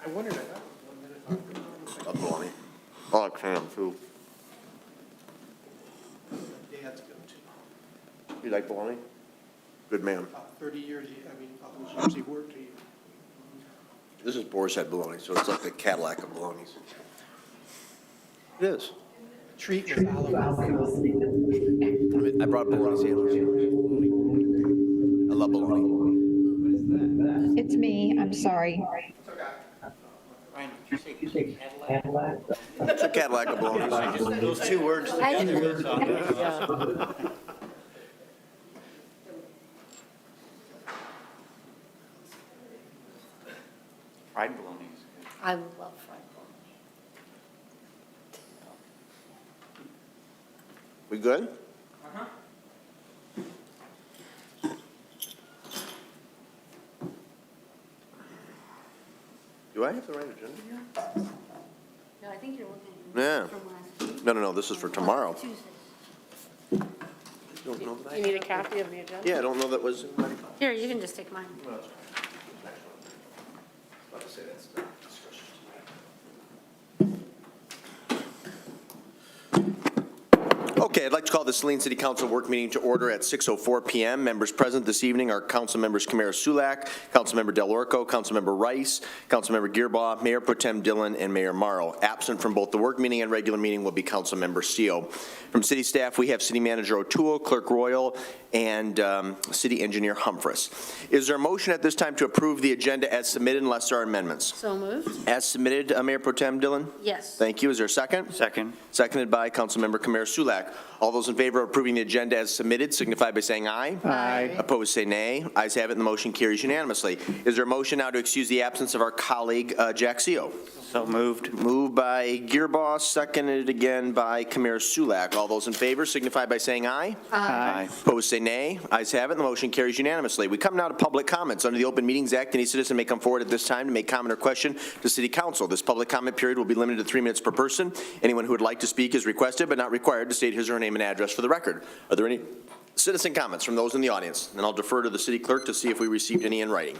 I wondered, I thought it was 1 minute. Love bologna. I like ham too. Dad's good too. You like bologna? Good man. About 30 years, all those years he worked, This is Boar's Head bologna, so it's like the Cadillac of bolognas. It is. treat with olive. I brought bologna sandwiches. I love bologna. It's me, I'm sorry. Ryan, did you say Cadillac? It's a Cadillac of bologna. Those two words together. Fried bologna is good. I love fried bologna. We good? Do I have the right agenda here? No, I think you're looking Yeah. from last week. No, this is for tomorrow. Tuesday. Don't know that I You need a copy of the agenda? Yeah, I don't know that was in my. Here, you can just take mine. Okay, I'd like to call the Saline City Council work meeting to order at 6:04 PM. Members present this evening are Council Members Camara Sulak, Councilmember Del Orco, Councilmember Rice, Councilmember Gearbaugh, Mayor Pro Tem Dillon, and Mayor Morrow. Absent from both the work meeting and regular meeting will be Councilmember Seal. From city staff, we have City Manager O'Toole, Clerk Royal, and City Engineer Humphreys. Is there a motion at this time to approve the agenda as submitted unless there are amendments? So moved? As submitted, Mayor Pro Tem Dillon? Yes. Thank you. Is there a second? Second. Seconded by Councilmember Camara Sulak. All those in favor of approving the agenda as submitted signify by saying aye. Aye. Opposed, say nay. Ayes have it, and the motion carries unanimously. Is there a motion now to excuse the absence of our colleague, Jack Seo? So moved. Moved by Gearboss, seconded again by Camara Sulak. All those in favor signify by saying aye. Aye. Opposed, say nay. Ayes have it, and the motion carries unanimously. We come now to public comments. Under the Open Meetings Act, any citizen may come forward at this time to make comment or question to City Council. This public comment period will be limited to 3 minutes per person. Anyone who would like to speak is requested but not required to state his or her name and address for the record. Are there any citizen comments from those in the audience? And I'll defer to the city clerk to see if we received any in writing.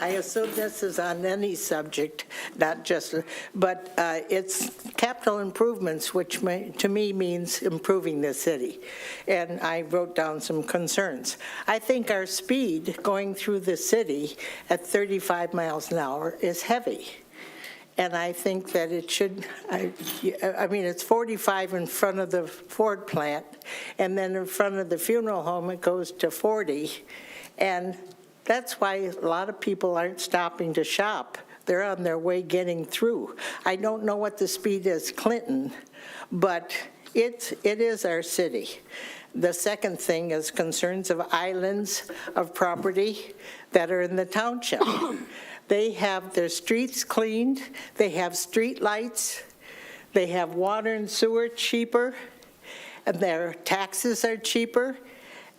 I assume this is on any subject, not just, but it's capital improvements, which to me means improving the city. And I wrote down some concerns. I think our speed going through the city at 35 miles an hour is heavy. And I think that it should, it's 45 in front of the Ford plant, and then in front of the funeral home, it goes to 40. And that's why a lot of people aren't stopping to shop. They're on their way getting through. I don't know what the speed is, Clinton, but it is our city. The second thing is concerns of islands of property that are in the township. They have their streets cleaned, they have street lights, they have water and sewer cheaper, and their taxes are cheaper.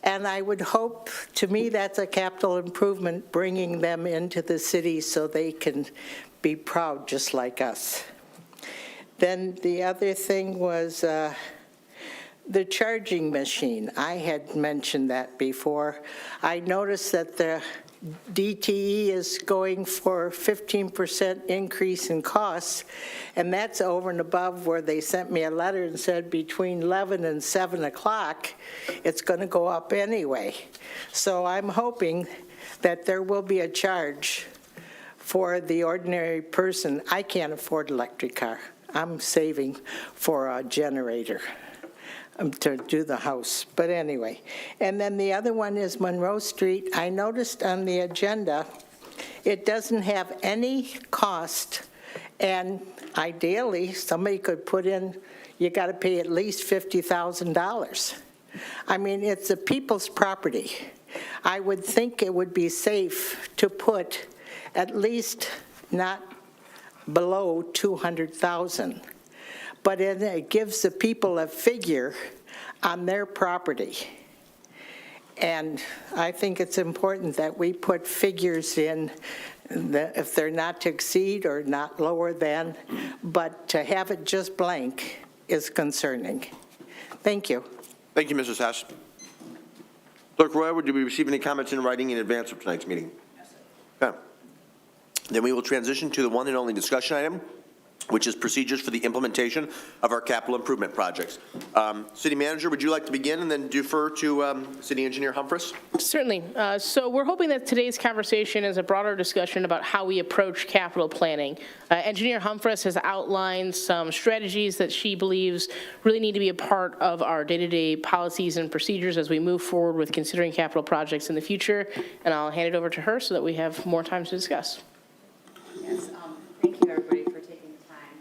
And I would hope, to me, that's a capital improvement, bringing them into the city so they can be proud just like us. Then the other thing was the charging machine. I had mentioned that before. I noticed that the DTE is going for 15% increase in costs, and that's over and above where they sent me a letter and said between 11 and 7 o'clock, it's going to go up anyway. So I'm hoping that there will be a charge for the ordinary person. I can't afford an electric car. I'm saving for a generator to do the house, but anyway. And then the other one is Monroe Street. I noticed on the agenda, it doesn't have any cost, and ideally, somebody could put in, you got to pay at least $50,000. I mean, it's the people's property. I would think it would be safe to put at least not below $200,000. But it gives the people a figure on their property. And I think it's important that we put figures in, if they're not to exceed or not lower than, but to have it just blank is concerning. Thank you. Thank you, Mrs. Hess. Clerk Roy, would you be receiving any comments in writing in advance of tonight's meeting? Okay. Then we will transition to the one and only discussion item, which is procedures for the implementation of our capital improvement projects. City Manager, would you like to begin and then defer to City Engineer Humphreys? Certainly. So we're hoping that today's conversation is a broader discussion about how we approach capital planning. Engineer Humphreys has outlined some strategies that she believes really need to be a part of our day-to-day policies and procedures as we move forward with considering capital projects in the future. And I'll hand it over to her so that we have more time to discuss. Yes, thank you, everybody, for taking the time.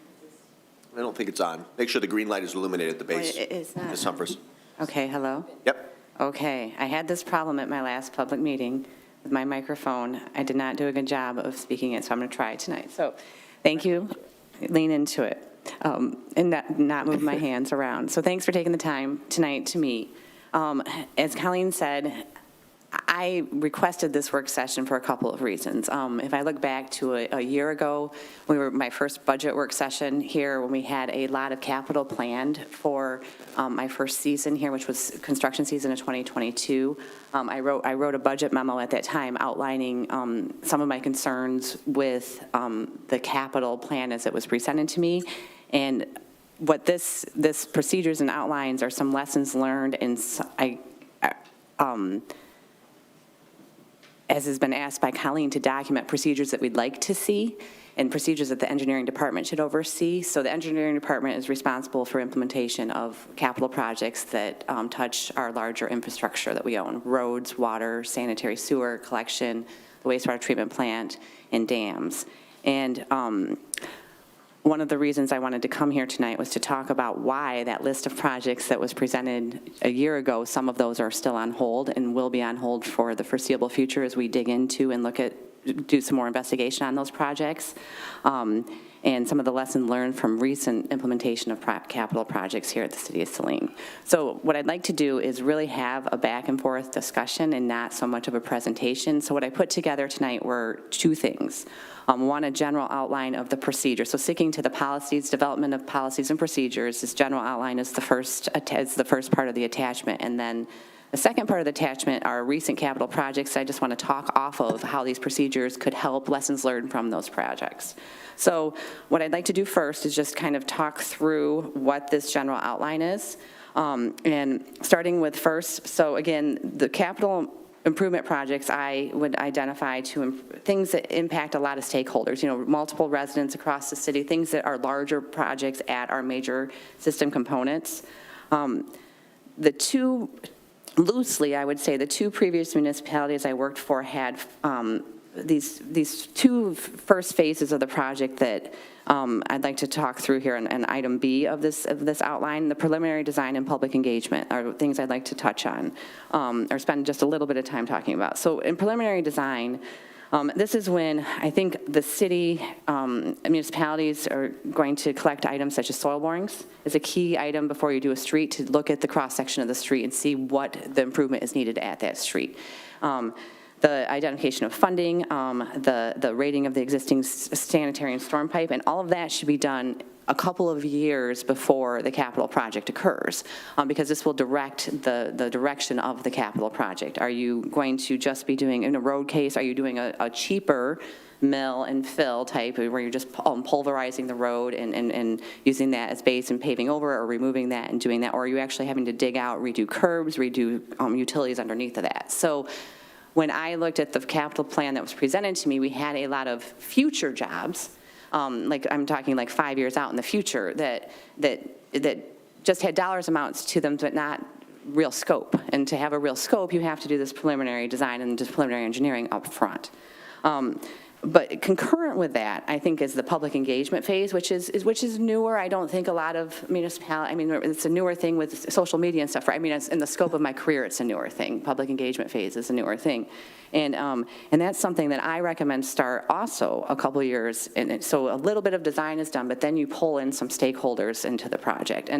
I don't think it's on. Make sure the green light is illuminated at the base. Wait, it's not. Ms. Humphreys. Okay, hello? Yep. Okay, I had this problem at my last public meeting with my microphone. I did not do a good job of speaking it, so I'm going to try it tonight. So, thank you. Lean into it and not move my hands around. So thanks for taking the time tonight to meet. As Colleen said, I requested this work session for a couple of reasons. If I look back to a year ago, my first budget work session here, when we had a lot of capital planned for my first season here, which was construction season of 2022. I wrote a budget memo at that time outlining some of my concerns with the capital plan as it was presented to me. And what this procedures and outlines are some lessons learned, and as has been asked by Colleen, to document procedures that we'd like to see and procedures that the engineering department should oversee. So the engineering department is responsible for implementation of capital projects that touch our larger infrastructure that we own: roads, water, sanitary sewer collection, the wastewater treatment plant, and dams. And one of the reasons I wanted to come here tonight was to talk about why that list of projects that was presented a year ago, some of those are still on hold and will be on hold for the foreseeable future as we dig into and do some more investigation on those projects, and some of the lessons learned from recent implementation of capital projects here at the City of Saline. So what I'd like to do is really have a back and forth discussion and not so much of a presentation. So what I put together tonight were two things. One, a general outline of the procedure. So sticking to the policies, development of policies and procedures, this general outline is the first part of the attachment. And then the second part of the attachment are recent capital projects. I just want to talk off of how these procedures could help, lessons learned from those projects. So what I'd like to do first is just kind of talk through what this general outline is. And starting with first, so again, the capital improvement projects I would identify to things that impact a lot of stakeholders, multiple residents across the city, things that are larger projects at our major system components. Loosely, I would say the two previous municipalities I worked for had these two first phases of the project that I'd like to talk through here. And item B of this outline, the preliminary design and public engagement, are things I'd like to touch on or spend just a little bit of time talking about. So in preliminary design, this is when I think the city municipalities are going to collect items such as soil borings. It's a key item before you do a street, to look at the cross-section of the street and see what the improvement is needed at that street. The identification of funding, the rating of the existing sanitary and storm pipe, and all of that should be done a couple of years before the capital project occurs, because this will direct the direction of the capital project. Are you going to just be doing, in a road case, are you doing a cheaper mill and fill type where you're just pulverizing the road and using that as base and paving over, or removing that and doing that? Or are you actually having to dig out, redo curbs, redo utilities underneath of that? So when I looked at the capital plan that was presented to me, we had a lot of future jobs, like I'm talking like 5 years out in the future, that just had dollars amounts to them, but not real scope. And to have a real scope, you have to do this preliminary design and just preliminary engineering up front. But concurrent with that, I think, is the public engagement phase, which is newer. I don't think a lot of municipalities, it's a newer thing with social media and stuff. Right? It's in the scope of my career, it's a newer thing. Public engagement phase is a newer thing. And that's something that I recommend start also a couple of years. And so a little bit of design is done, but then you pull in some stakeholders into the project.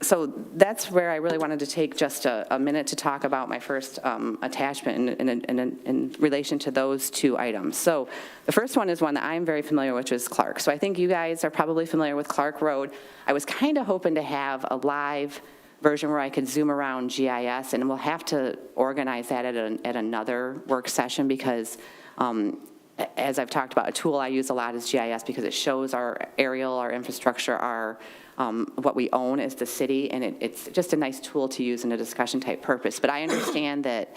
So that's where I really wanted to take just a minute to talk about my first attachment in relation to those two items. So the first one is one that I'm very familiar with, which is Clark. So I think you guys are probably familiar with Clark Road. I was kind of hoping to have a live version where I could zoom around GIS, and we'll have to organize that at another work session, because as I've talked about, a tool I use a lot is GIS because it shows our aerial, our infrastructure, our what we own as the city, and it's just a nice tool to use in a discussion type purpose. But I understand that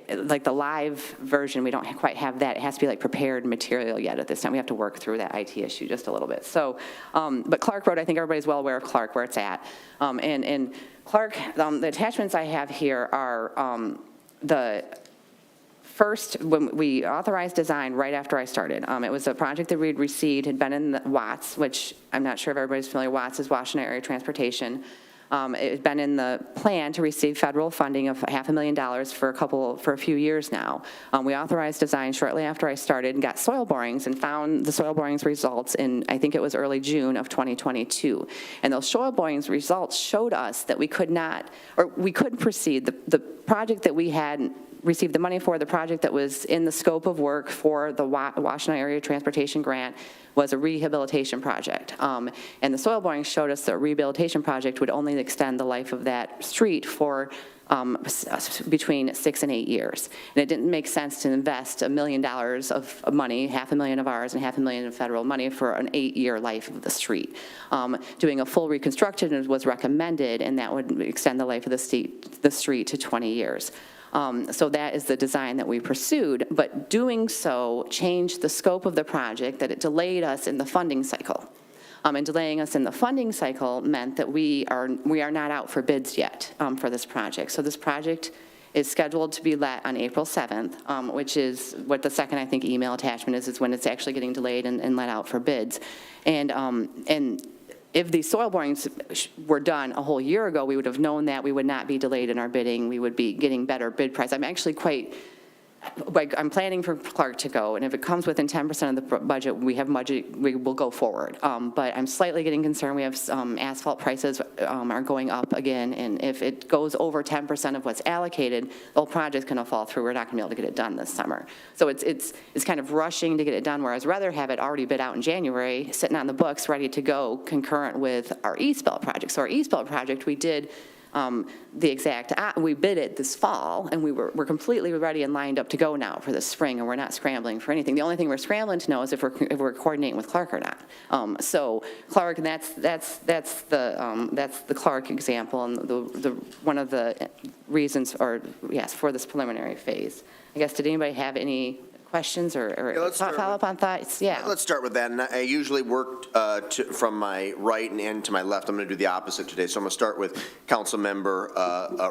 like the live version, we don't quite have that. It has to be like prepared material yet at this time. We have to work through that IT issue just a little bit. So, but Clark Road, I think everybody's well aware of Clark, where it's at. And Clark, the attachments I have here are the first, when we authorized design right after I started. It was a project that we'd received, had been in the Watts, which I'm not sure if everybody's familiar. Watts is Washington Area Transportation. It had been in the plan to receive federal funding of $500,000 for a few years now. We authorized design shortly after I started and got soil borings and found the soil borings results in, I think it was early June of 2022. And those soil borings results showed us that we could not, or we couldn't proceed. The project that we had received the money for, the project that was in the scope of work for the Washington Area Transportation Grant, was a rehabilitation project. And the soil boring showed us that a rehabilitation project would only extend the life of that street for between 6 and 8 years. And it didn't make sense to invest $1 million of money, $500,000 of ours and $500,000 of federal money for an 8-year life of the street. Doing a full reconstruction was recommended, and that would extend the life of the street to 20 years. So that is the design that we pursued, but doing so changed the scope of the project, that it delayed us in the funding cycle. And delaying us in the funding cycle meant that we are not out for bids yet for this project. So this project is scheduled to be let on April 7th, which is what the second, I think, email attachment is when it's actually getting delayed and let out for bids. And if these soil borings were done a whole year ago, we would have known that we would not be delayed in our bidding. We would be getting better bid price. I'm actually I'm planning for Clark to go, and if it comes within 10% of the budget, we will go forward. But I'm slightly getting concerned. We have asphalt prices are going up again, and if it goes over 10% of what's allocated, the whole project's going to fall through. We're not going to be able to get it done this summer. So it's kind of rushing to get it done, whereas I'd rather have it already bid out in January, sitting on the books, ready to go, concurrent with our East Belt project. So our East Belt project, we did we bid it this fall, and we're completely ready and lined up to go now for the spring, and we're not scrambling for anything. The only thing we're scrambling to know is if we're coordinating with Clark or not. So Clark, and that's the Clark example, and the one of the reasons, or yes, for this preliminary phase. I guess, did anybody have any questions or follow up on thoughts? Yeah. Let's start with that. And I usually work from my right and to my left. I'm going to do the opposite today. So I'm going to start with Councilmember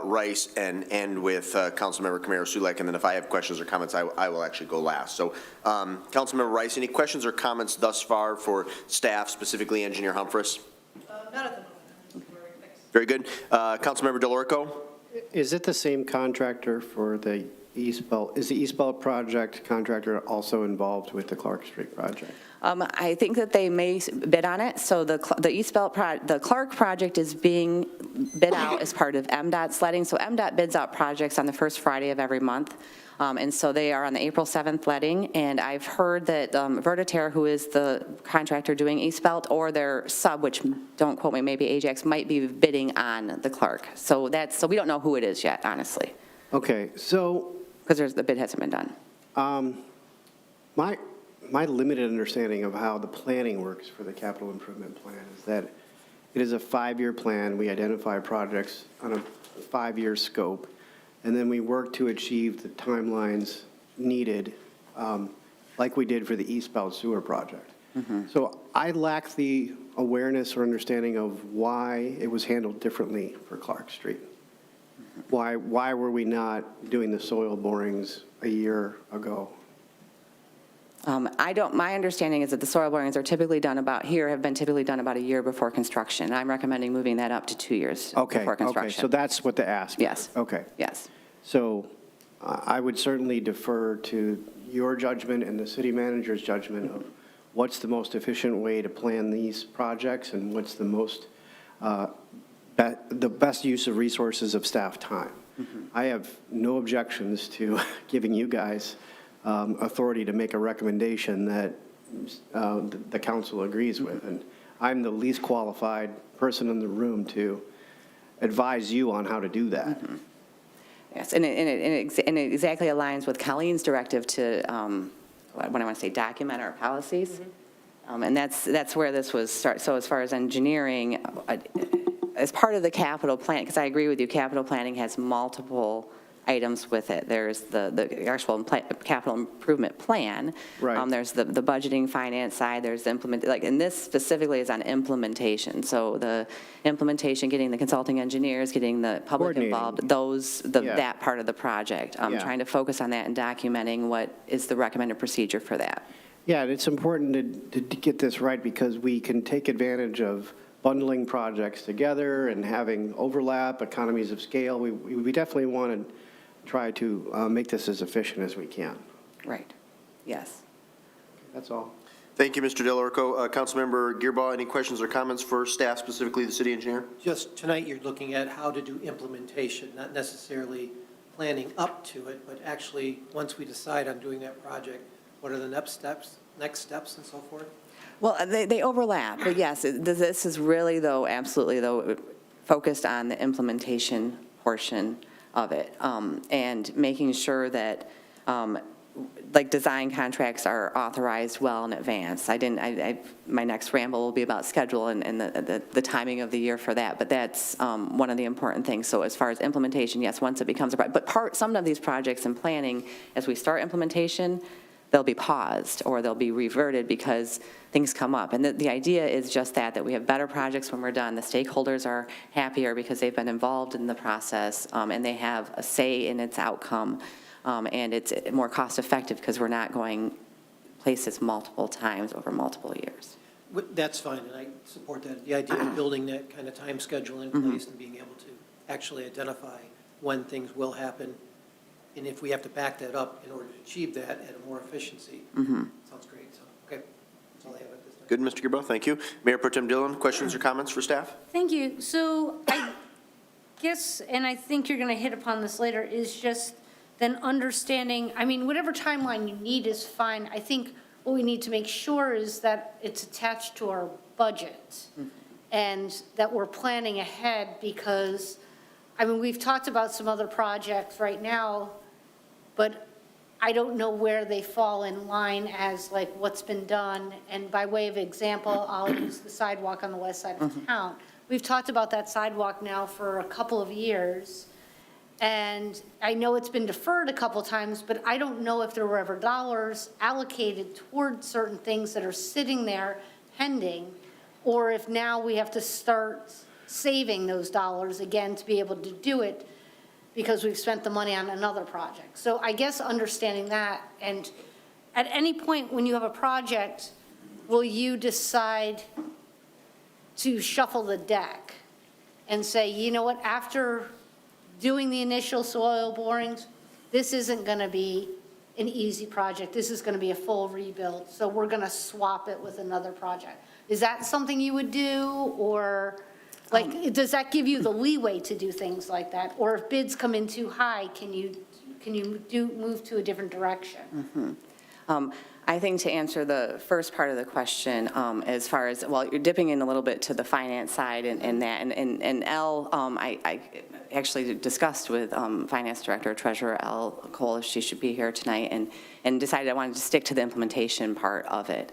Rice and end with Councilmember Kamara-Sulek. And then if I have questions or comments, I will actually go last. So Councilmember Rice, any questions or comments thus far for staff, specifically Engineer Humphreys? Not at the moment. Very good. Councilmember Delorco? Is it the same contractor for the East Belt? Is the East Belt project contractor also involved with the Clark Street project? I think that they may bid on it. So the East Belt, the Clark project is being bid out as part of MDOT's letting. So MDOT bids out projects on the first Friday of every month. And so they are on the April 7th letting. And I've heard that Vertiterra, who is the contractor doing East Belt, or their sub, which don't quote me, maybe Ajax, might be bidding on the Clark. So we don't know who it is yet, honestly. Okay, so because the bid hasn't been done. My limited understanding of how the planning works for the capital improvement plan is that it is a 5-year plan. We identify projects on a 5-year scope, and then we work to achieve the timelines needed, like we did for the East Belt Sewer project. Mm-hmm. So I lack the awareness or understanding of why it was handled differently for Clark Street. Why were we not doing the soil borings a year ago? My understanding is that the soil borings are typically done have been typically done about a year before construction. I'm recommending moving that up to 2 years before construction. Okay, so that's what the ask is. Yes. Okay. Yes. So I would certainly defer to your judgment and the city manager's judgment of what's the most efficient way to plan these projects and what's the most the best use of resources of staff time. Mm-hmm. I have no objections to giving you guys authority to make a recommendation that the council agrees with. And I'm the least qualified person in the room to advise you on how to do that. Mm-hmm. Yes, and it exactly aligns with Colleen's directive to what I want to say, document our policies. And that's where this was start. So as far as engineering, as part of the capital plan, because I agree with you, capital planning has multiple items with it. There's the actual capital improvement plan. Right. There's the budgeting finance side, there's the and this specifically is on implementation. So the implementation, getting the consulting engineers, getting the public Coordinating. involved, Yeah. that part of the project. I'm Yeah. trying to focus on that and documenting what is the recommended procedure for that. Yeah, and it's important to get this right because we can take advantage of bundling projects together and having overlap, economies of scale. We definitely want to try to make this as efficient as we can. Right, yes. That's all. Thank you, Mr. Delorco. Councilmember Gearbaugh, any questions or comments for staff, specifically the city engineer? Just tonight, you're looking at how to do implementation, not necessarily planning up to it, but actually, once we decide on doing that project, what are the next steps and so forth? Well, they overlap, but yes, this is really, though, absolutely, though, focused on the implementation portion of it, and making sure that, like, design contracts are authorized well in advance. My next ramble will be about schedule and the timing of the year for that, but that's one of the important things. So as far as implementation, yes, once it becomes a project, but some of these projects and planning, as we start implementation, they'll be paused or they'll be reverted because things come up. And the idea is just that we have better projects when we're done. The stakeholders are happier because they've been involved in the process and they have a say in its outcome. And it's more cost effective because we're not going places multiple times over multiple years. That's fine, and I support that. The idea of building that kind of time schedule in place and being able to actually identify when things will happen, and if we have to back that up in order to achieve that at a more efficiency. Sounds great. So, okay, that's all I have at this time. Good, Mr. Gearbaugh, thank you. Mayor Pro Tem Dillon, questions or comments for staff? Thank you. So I guess, and I think you're going to hit upon this later, is just then understanding, I mean, whatever timeline you need is fine. I think what we need to make sure is that it's attached to our budget and that we're planning ahead because, I mean, we've talked about some other projects right now, but I don't know where they fall in line as like what's been done. And by way of example, I'll use the sidewalk on the west side of town. We've talked about that sidewalk now for a couple of years. And I know it's been deferred a couple of times, but I don't know if there were ever dollars allocated toward certain things that are sitting there pending, or if now we have to start saving those dollars again to be able to do it because we've spent the money on another project. So I guess understanding that, and at any point when you have a project, will you decide to shuffle the deck and say, you know what, after doing the initial soil borings, this isn't going to be an easy project. This is going to be a full rebuild. So we're going to swap it with another project. Is that something you would do? Or like, does that give you the leeway to do things like that? Or if bids come in too high, can you move to a different direction? I think to answer the first part of the question, as far as, well, you're dipping in a little bit to the finance side and that, and Elle, I actually discussed with Finance Director, Treasurer Elle Cole, if she should be here tonight, and decided I wanted to stick to the implementation part of it,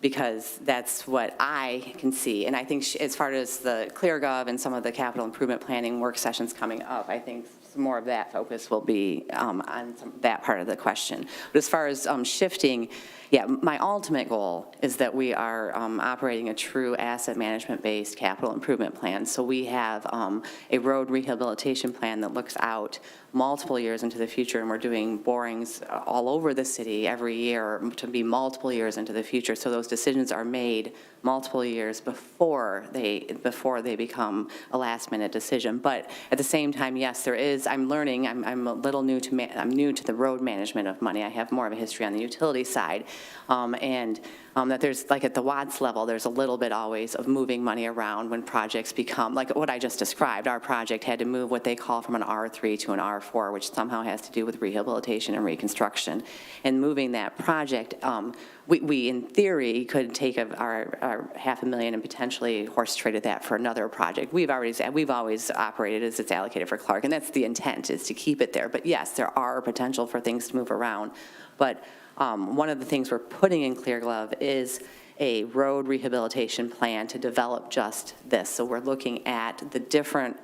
because that's what I can see. And I think as far as the ClearGov and some of the capital improvement planning work sessions coming up, I think some more of that focus will be on that part of the question. But as far as shifting, yeah, my ultimate goal is that we are operating a true asset management-based capital improvement plan. So we have a road rehabilitation plan that looks out multiple years into the future, and we're doing borings all over the city every year to be multiple years into the future. So those decisions are made multiple years before they become a last-minute decision. But at the same time, yes, there is. I'm learning. I'm a little new to. I'm new to the road management of money. I have more of a history on the utility side, and that there's, like at the Watts level, there's a little bit always of moving money around when projects become, like what I just described, our project had to move what they call from an R3 to an R4, which somehow has to do with rehabilitation and reconstruction. And moving that project, we in theory could take our $500,000 and potentially horse traded that for another project. We've always operated as it's allocated for Clark, and that's the intent, is to keep it there. But yes, there are potential for things to move around. But One of the things we're putting in Clear Glove is a road rehabilitation plan to develop just this. So we're looking at the different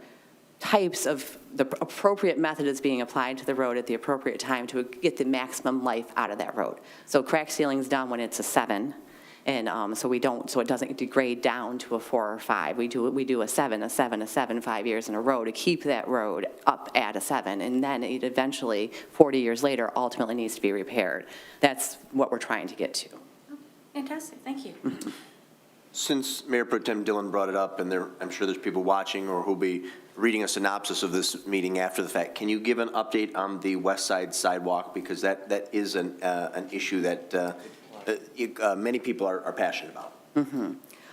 types of the appropriate method is being applied to the road at the appropriate time to get the maximum life out of that road. So crack sealing's done when it's a 7, and so it doesn't degrade down to a 4 or 5. We do a 7, 5 years in a row to keep that road up at a 7, and then it eventually, 40 years later, ultimately needs to be repaired. That's what we're trying to get to. Fantastic, thank you. Since Mayor Pro Tem Dillon brought it up, and I'm sure there's people watching or who'll be reading a synopsis of this meeting after the fact, can you give an update on the west side sidewalk? Because that is an issue that many people are passionate about.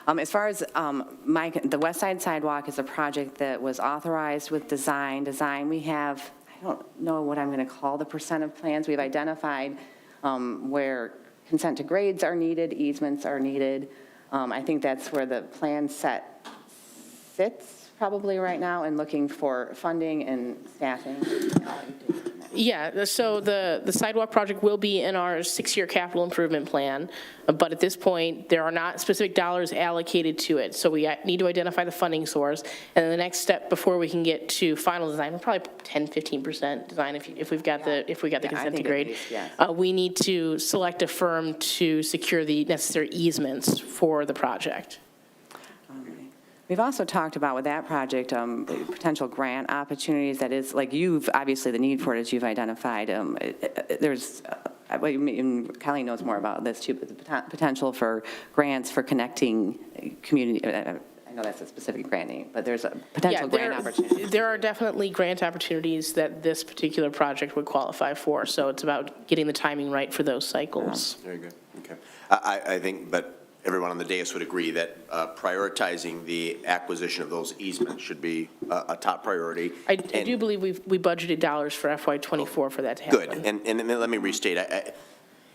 As far as the West Side Sidewalk is a project that was authorized with design. We have, I don't know what I'm going to call the percent of plans. We've identified where consent to grades are needed, easements are needed. I think that's where the plan set sits probably right now, and looking for funding and staffing. Yeah, so the sidewalk project will be in our 6-year capital improvement plan, but at this point, there are not specific dollars allocated to it. So we need to identify the funding source, and then the next step before we can get to final design, probably 10-15% design if we've got the consent to grade. We need to select a firm to secure the necessary easements for the project. We've also talked about with that project, potential grant opportunities. That is, like obviously the need for it as you've identified. There's, Kelly knows more about this too, but the potential for grants for connecting community. I know that's a specific grant name, but there's a potential grant opportunity. There are definitely grant opportunities that this particular project would qualify for. So it's about getting the timing right for those cycles. Very good, okay. I think, but everyone on the dais would agree that prioritizing the acquisition of those easements should be a top priority. I do believe we budgeted dollars for FY24 for that to happen. Good, and let me restate,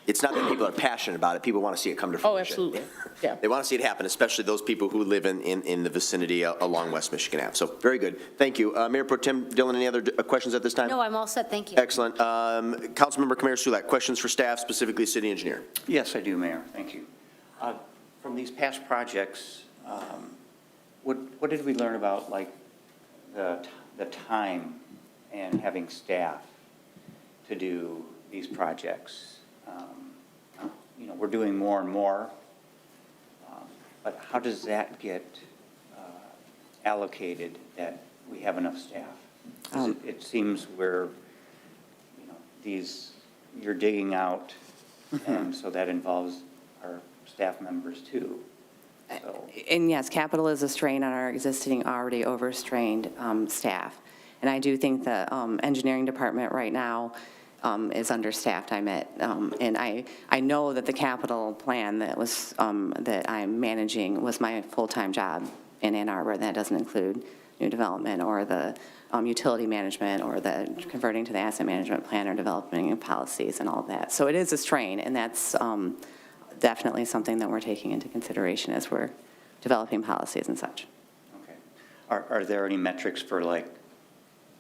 it's not that people are passionate about it, people want to see it come to fruition. Oh, absolutely, yeah. They want to see it happen, especially those people who live in the vicinity along West Michigan Ave. So, very good, thank you. Mayor Pro Tem Dillon, any other questions at this time? No, I'm all set, thank you. Excellent. Councilmember Kamara Sulak, questions for staff, specifically city engineer? Yes, I do, Mayor, thank you. From these past projects, what did we learn about, like, the time and having staff to do these projects? We're doing more and more, but how does that get allocated that we have enough staff? 'Cause it seems you're digging out, and so that involves our staff members too. So. And yes, capital is a strain on our existing, already overstrained staff. And I do think the engineering department right now is understaffed, I admit. And I know that the capital plan that I'm managing was my full-time job in Ann Arbor. That doesn't include new development or the utility management or the converting to the asset management plan or developing new policies and all of that. So it is a strain, and that's definitely something that we're taking into consideration as we're developing policies and such. Okay. Are there any metrics for, like,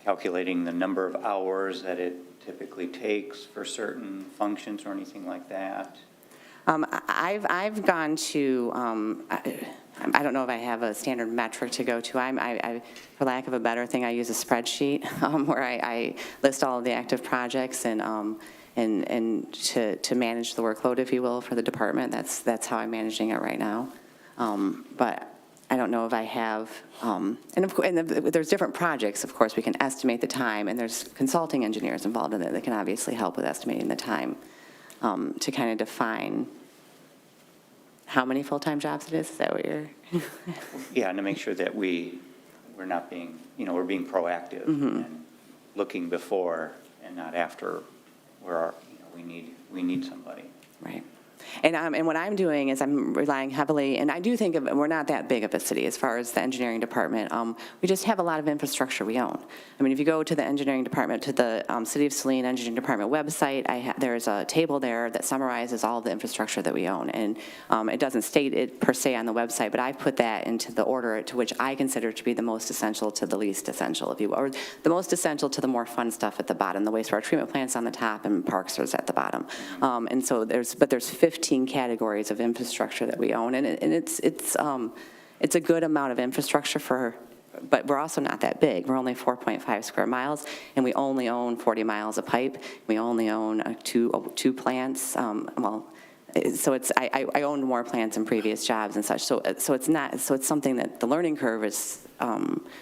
calculating the number of hours that it typically takes for certain functions or anything like that? I've gone to, I don't know if I have a standard metric to go to. I for lack of a better thing, I use a spreadsheet where I list all of the active projects and to manage the workload, if you will, for the department. That's how I'm managing it right now. But I don't know if I have, and there's different projects, of course, we can estimate the time, and there's consulting engineers involved in it that can obviously help with estimating the time to kind of define how many full-time jobs it is. Is that what you're? Yeah, and to make sure that we're not being, we're being proactive and looking before and not after where we need somebody. Right. And what I'm doing is I'm relying heavily, and I do think we're not that big of a city as far as the engineering department. We just have a lot of infrastructure we own. I mean, if you go to the engineering department, to the City of Saline Engineering Department website, there's a table there that summarizes all of the infrastructure that we own. And it doesn't state it per se on the website, but I put that into the order to which I consider to be the most essential to the least essential, if you will, or the most essential to the more fun stuff at the bottom. The wastewater treatment plant's on the top and parks is at the bottom. And so there's 15 categories of infrastructure that we own, and it's a good amount of infrastructure but we're also not that big. We're only 4.5 square miles, and we only own 40 miles of pipe. We only own two plants. So I owned more plants in previous jobs and such. So it's something that the learning curve is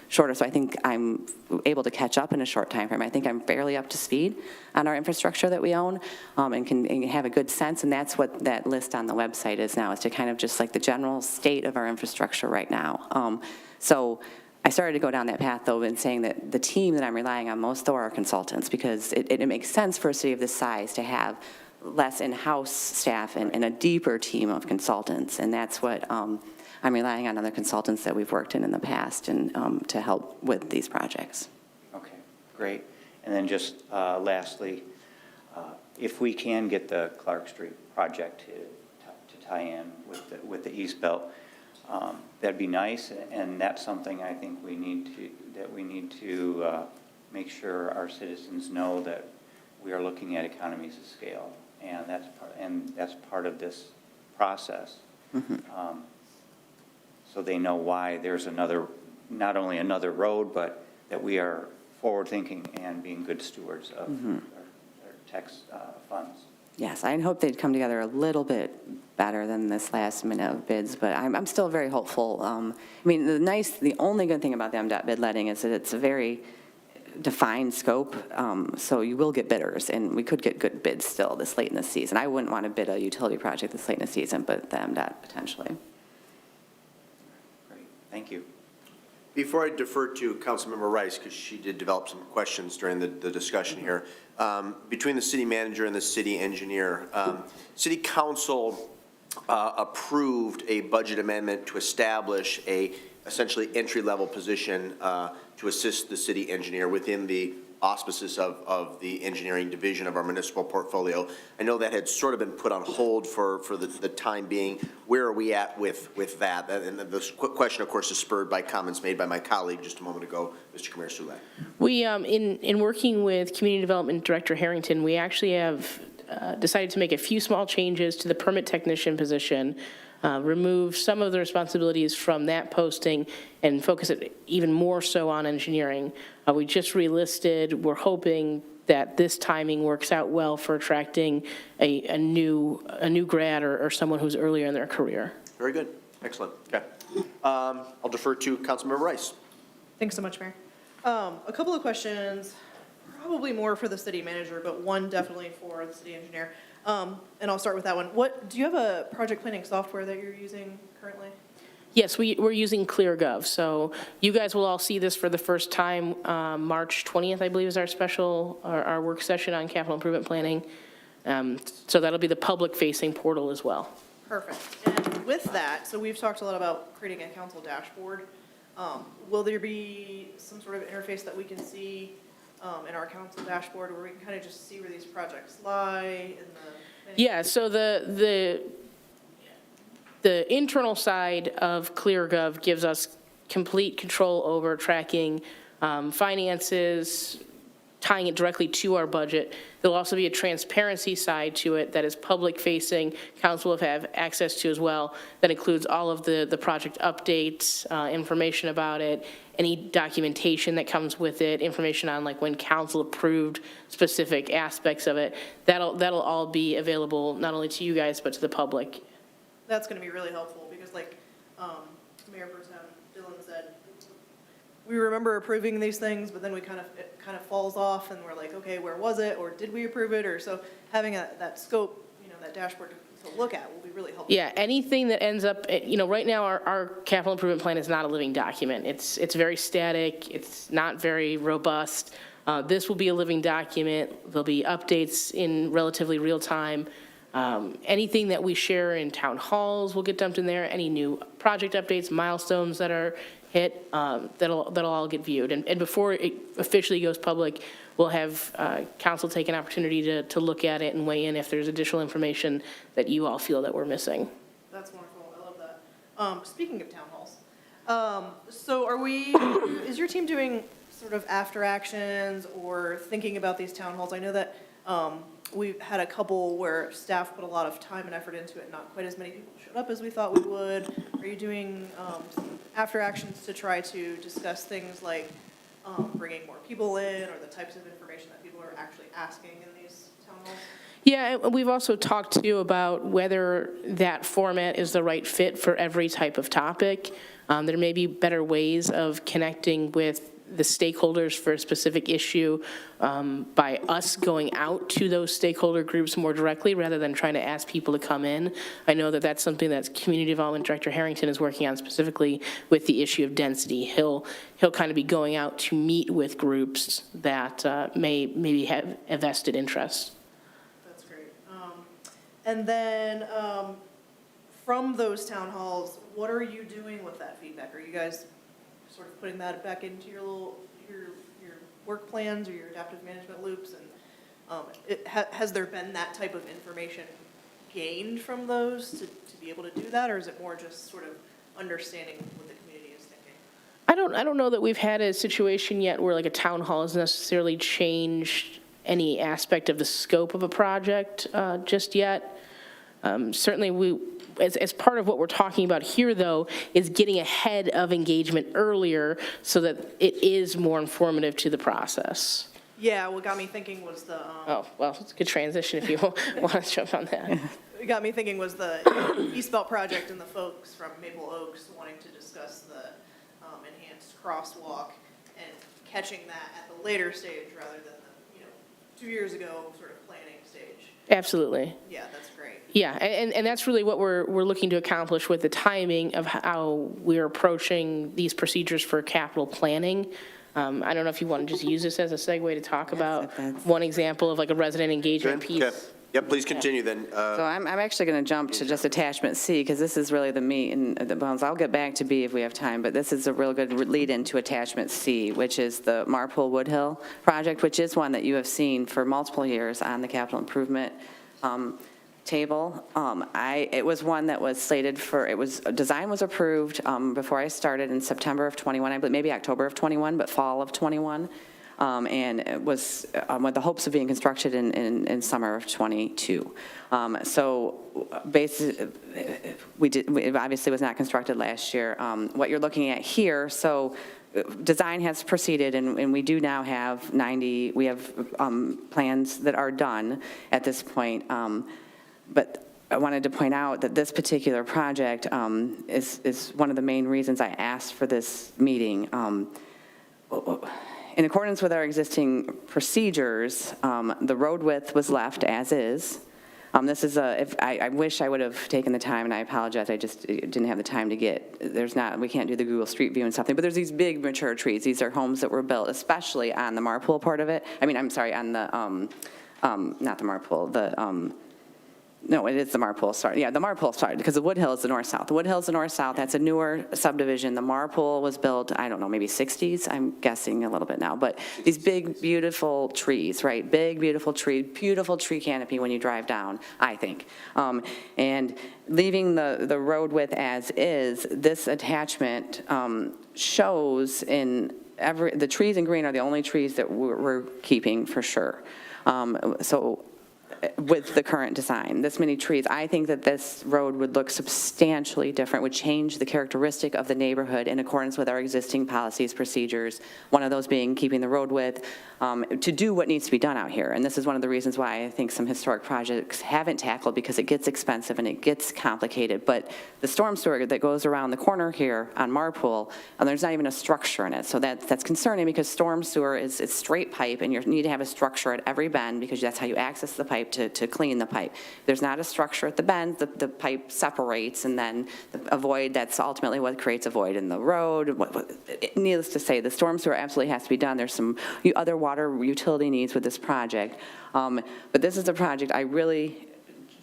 shorter. So I think I'm able to catch up in a short time frame. I think I'm fairly up to speed on our infrastructure that we own, and can have a good sense. And that's what that list on the website is now, is to kind of just like the general state of our infrastructure right now. So I started to go down that path, though, in saying that the team that I'm relying on most, though, are consultants, because it makes sense for a city of this size to have less in-house staff and a deeper team of consultants. And that's what I'm relying on other consultants that we've worked in the past and to help with these projects. Okay, great. And then just lastly, if we can get the Clark Street project to tie in with the East Belt, that'd be nice, and that's something I think we need to make sure our citizens know, that we are looking at economies of scale, and that's part of this process. Mm-hmm. So they know why there's not only another road, but that we are forward-thinking and being good stewards of mm-hmm. our tax funds. Yes, I hope they'd come together a little bit better than this last minute of bids, but I'm still very hopeful. I mean, the only good thing about the MDOT bid letting is that it's a very defined scope, so you will get bidders, and we could get good bids still this late in the season. I wouldn't want to bid a utility project this late in the season, but the MDOT potentially. Great, thank you. Before I defer to Councilmember Rice, because she did develop some questions during the discussion here, between the city manager and the city engineer, City Council approved a budget amendment to establish a essentially entry-level position to assist the city engineer within the auspices of the engineering division of our municipal portfolio. I know that had sort of been put on hold for the time being. Where are we at with that? And the question, of course, is spurred by comments made by my colleague just a moment ago, Mr. Kamir Sulak. We, in working with Community Development Director Harrington, we actually have decided to make a few small changes to the permit technician position, remove some of the responsibilities from that posting and focus it even more so on engineering. We just relisted. We're hoping that this timing works out well for attracting a new grad or someone who's earlier in their career. Very good. Excellent. Okay. I'll defer to Councilmember Rice. Thanks so much, Mayor. A couple of questions, probably more for the city manager, but one definitely for the city engineer. And I'll start with that one. Do you have a project planning software that you're using currently? Yes, we're using ClearGov. So you guys will all see this for the first time. March 20th, I believe, is our work session on capital improvement planning. So that'll be the public-facing portal as well. Perfect. And with that, so we've talked a lot about creating a council dashboard. Will there be some sort of interface that we can see in our council dashboard where we can kind of just see where these projects lie? Yeah, so the internal side of ClearGov gives us complete control over tracking finances, tying it directly to our budget. There'll also be a transparency side to it that is public-facing. Council will have access to as well. That includes all of the project updates, information about it, any documentation that comes with it, information on like when council approved specific aspects of it. That'll all be available not only to you guys but to the public. That's going to be really helpful because, like Mayor Pro Tem Dillon said, we remember approving these things, but then it kind of falls off, and we're like, okay, where was it, or did we approve it, or so having that scope, that dashboard to look at will be really helpful. Yeah, anything that ends up, right now our capital improvement plan is not a living document. It's very static. It's not very robust. This will be a living document. There'll be updates in relatively real time. Anything that we share in town halls will get dumped in there, any new project updates, milestones that are hit, that'll all get viewed. And before it officially goes public, we'll have council take an opportunity to look at it and weigh in if there's additional information that you all feel that we're missing. That's wonderful, I love that. Speaking of town halls, so is your team doing sort of after actions or thinking about these town halls? I know that we've had a couple where staff put a lot of time and effort into it, not quite as many people showed up as we thought we would. Are you doing after actions to try to discuss things like bringing more people in, or the types of information that people are actually asking in these town halls? Yeah, and we've also talked too about whether that format is the right fit for every type of topic. There may be better ways of connecting with the stakeholders for a specific issue by us going out to those stakeholder groups more directly rather than trying to ask people to come in. I know that that's something that Community Development Director Harrington is working on specifically with the issue of density. He'll kind of be going out to meet with groups that maybe have a vested interest. That's great. And then from those town halls, what are you doing with that feedback? Are you guys sort of putting that back into your work plans or your adaptive management loops? And has there been that type of information gained from those to be able to do that, or is it more just sort of understanding what the community is thinking? I don't know that we've had a situation yet where like a town hall has necessarily changed any aspect of the scope of a project just yet. Certainly as part of what we're talking about here, though, is getting ahead of engagement earlier so that it is more informative to the process. Yeah, what got me thinking was the... Oh, well, it's a good transition if you want to jump on that. It got me thinking was the East Belt project and the folks from Maple Oaks wanting to discuss the enhanced crosswalk and catching that at the later stage rather than the 2 years ago sort of planning stage. Absolutely. Yeah, that's great. Yeah, and that's really what we're looking to accomplish with the timing of how we're approaching these procedures for capital planning. I don't know if you want to just use this as a segue to talk about one example of like a resident engagement piece. Okay. Yep, please continue then. So I'm actually going to jump to just attachment C, because this is really the meat and the bones. I'll get back to B if we have time, but this is a real good lead into attachment C, which is the Marpool Woodhill project, which is one that you have seen for multiple years on the capital improvement table. It was one that was slated for, design was approved before I started in September of 21, I believe, maybe October of 21, but fall of 21. And it was with the hopes of being constructed in summer of 22. So basically, it obviously was not constructed last year. What you're looking at here, so design has proceeded, and we do now have we have plans that are done at this point. But I wanted to point out that this particular project is one of the main reasons I asked for this meeting. In accordance with our existing procedures, the road width was left as is. This is I wish I would have taken the time, and I apologize, I just didn't have the time to we can't do the Google Street View and something, but there's these big mature trees. These are homes that were built, especially on the Marpool part of it. I mean, I'm sorry, on the, not the Marpool, no, it is the Marpool, sorry. Yeah, the Marpool, sorry, because the Woodhill is the north-south. The Woodhill is the north-south. That's a newer subdivision. The Marpool was built, I don't know, maybe 60s, I'm guessing a little bit now. But these big, beautiful trees, right? Big, beautiful tree canopy when you drive down, I think. And leaving the road width as is, this attachment shows the trees in green are the only trees that we're keeping for sure. So with the current design, this many trees, I think that this road would look substantially different, would change the characteristic of the neighborhood in accordance with our existing policies, procedures, one of those being keeping the road width, to do what needs to be done out here. And this is one of the reasons why I think some historic projects haven't tackled, because it gets expensive and it gets complicated. But the storm sewer that goes around the corner here on Marpool, there's not even a structure in it. So that's concerning, because storm sewer is straight pipe, and you need to have a structure at every bend, because that's how you access the pipe to clean the pipe. There's not a structure at the bend, the pipe separates, and then a void, that's ultimately what creates a void in the road. Needless to say, the storm sewer absolutely has to be done. There's some other water utility needs with this project. But this is a project I really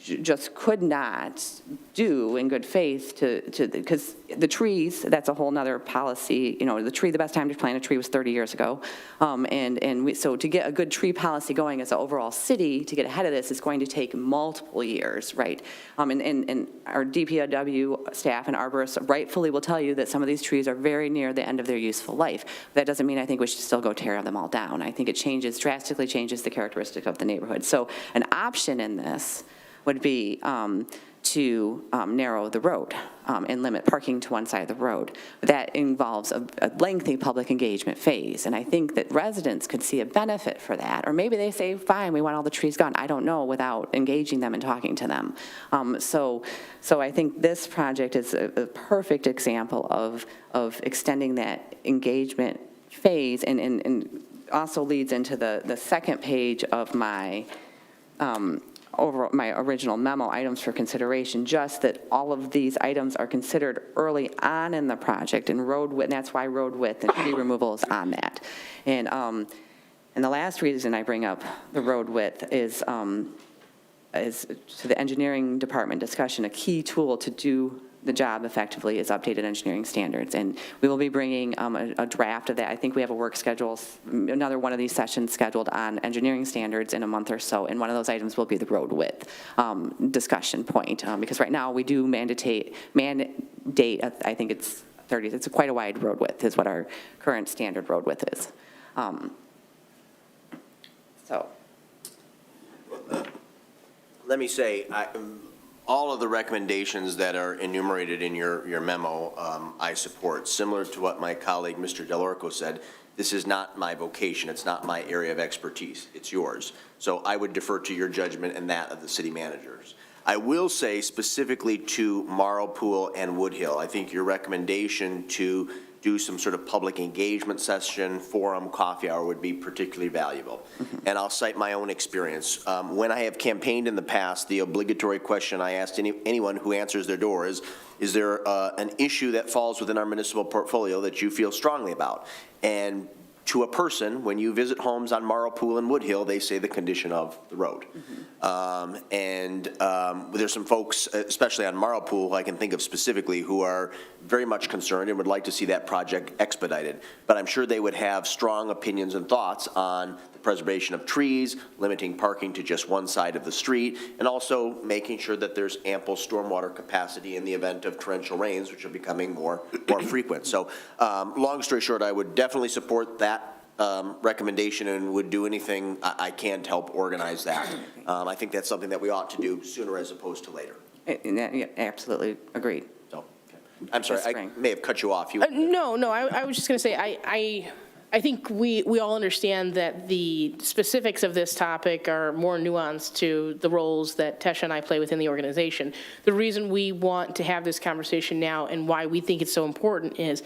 just could not do in good faith because the trees, that's a whole nother policy, the best time to plant a tree was 30 years ago. So to get a good tree policy going as an overall city, to get ahead of this is going to take multiple years, right? And our DPW staff and arborists rightfully will tell you that some of these trees are very near the end of their useful life. That doesn't mean I think we should still go tear them all down. I think it drastically changes the characteristics of the neighborhood. So an option in this would be to narrow the road and limit parking to one side of the road. That involves a lengthy public engagement phase, and I think that residents could see a benefit for that. Or maybe they say, fine, we want all the trees gone. I don't know, without engaging them and talking to them. So I think this project is a perfect example of extending that engagement phase, and also leads into the second page of my over my original memo, items for consideration, just that all of these items are considered early on in the project, and road width, and that's why road width and tree removal is on that. And the last reason I bring up the road width is to the engineering department discussion, a key tool to do the job effectively is updated engineering standards. And we will be bringing a draft of that. I think we have a work schedule, another one of these sessions scheduled on engineering standards in a month or so. And one of those items will be the road width discussion point. Because right now we do mandate, I think it's 30, it's quite a wide road width is what our current standard road width is. So. Let me say, all of the recommendations that are enumerated in your memo, I support. Similar to what my colleague, Mr. Delorco, said, this is not my vocation. It's not my area of expertise. It's yours. So I would defer to your judgment and that of the city managers. I will say specifically to Marlpool and Woodhill, I think your recommendation to do some sort of public engagement session, forum, coffee hour would be particularly valuable. And I'll cite my own experience. When I have campaigned in the past, the obligatory question I asked anyone who answers their door is there an issue that falls within our municipal portfolio that you feel strongly about? And to a person, when you visit homes on Marlpool and Woodhill, they say the condition of the road. There's some folks, especially on Marlpool, I can think of specifically, who are very much concerned and would like to see that project expedited. But I'm sure they would have strong opinions and thoughts on the preservation of trees, limiting parking to just one side of the street, and also making sure that there's ample stormwater capacity in the event of torrential rains, which are becoming more frequent. So long story short, I would definitely support that recommendation and would do anything I can to help organize that. I think that's something that we ought to do sooner as opposed to later. Yeah, absolutely agreed. So, okay. I'm sorry, I may have cut you off. No, I was just going to say, I think we all understand that the specifics of this topic are more nuanced to the roles that Tesha and I play within the organization. The reason we want to have this conversation now and why we think it's so important is,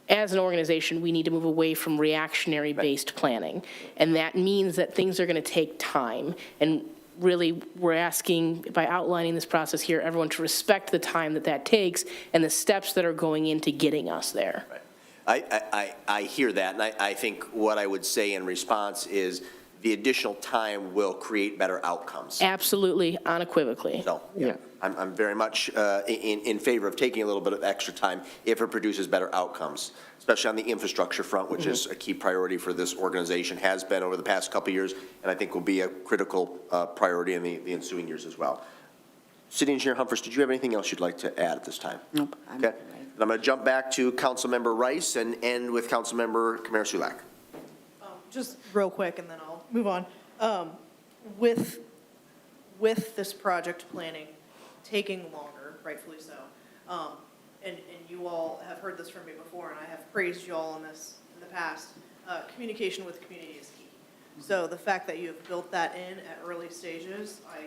as an organization, we need to move away from reactionary-based planning. And that means that things are going to take time. And really, we're asking, by outlining this process here, everyone to respect the time that takes and the steps that are going into getting us there. Right. I hear that, and I think what I would say in response is the additional time will create better outcomes. Absolutely, unequivocally. So, yeah, I'm very much in favor of taking a little bit of extra time if it produces better outcomes, especially on the infrastructure front, which is a key priority for this organization, has been over the past couple of years, and I think will be a critical priority in the ensuing years as well. City Engineer Humphreys, did you have anything else you'd like to add at this time? Nope. Okay. I'm going to jump back to Councilmember Rice and end with Councilmember Kamara-Sulak. Just real quick, and then I'll move on. With this project planning taking longer, rightfully so, and you all have heard this from me before, and I have praised you all on this in the past, communication with the community is key. So the fact that you have built that in at early stages, I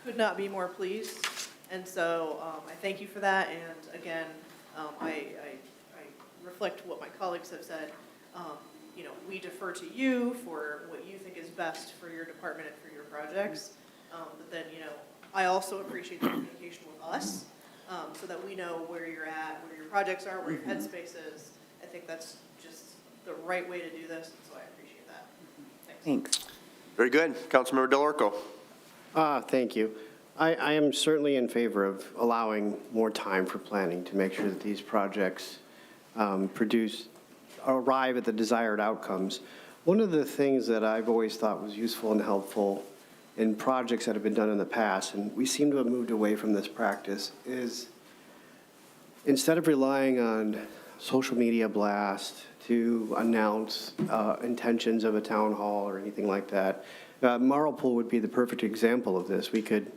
could not be more pleased. And so I thank you for that. And again, I reflect what my colleagues have said. You know, we defer to you for what you think is best for your department and for your projects. But then, you know, I also appreciate the communication with us so that we know where you're at, where your projects are, where your headspace is. I think that's just the right way to do this, and so I appreciate that. Thanks. Thanks. Very good. Councilmember Delorco. Thank you. I am certainly in favor of allowing more time for planning to make sure that these projects arrive at the desired outcomes. One of the things that I've always thought was useful and helpful in projects that have been done in the past, and we seem to have moved away from this practice, is instead of relying on social media blast to announce intentions of a town hall or anything like that, Marlpole would be the perfect example of this. We could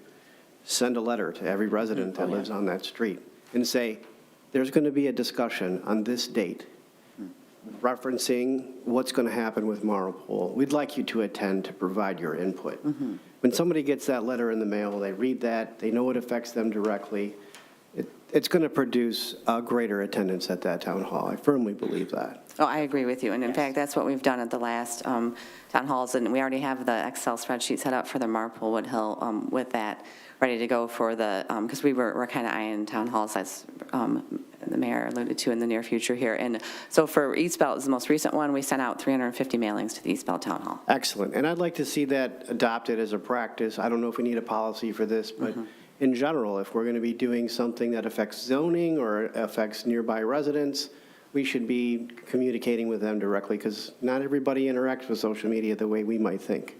send a letter to every resident that lives on that street and say, there's going to be a discussion on this date referencing what's going to happen with Marlpole. We'd like you to attend to provide your input. When somebody gets that letter in the mail, they read that, they know it affects them directly, it's going to produce a greater attendance at that town hall. I firmly believe that. Oh, I agree with you, and in fact, that's what we've done at the last town halls, and we already have the Excel spreadsheet set up for the Marlpole Woodhill with that ready to go for the, because we're kind of eyeing town halls, as the mayor alluded to, in the near future here. And so for East Belt, is the most recent one, we sent out 350 mailings to the East Belt Town Hall. Excellent, and I'd like to see that adopted as a practice. I don't know if we need a policy for this, but in general, if we're going to be doing something that affects zoning or affects nearby residents, we should be communicating with them directly, because not everybody interacts with social media the way we might think.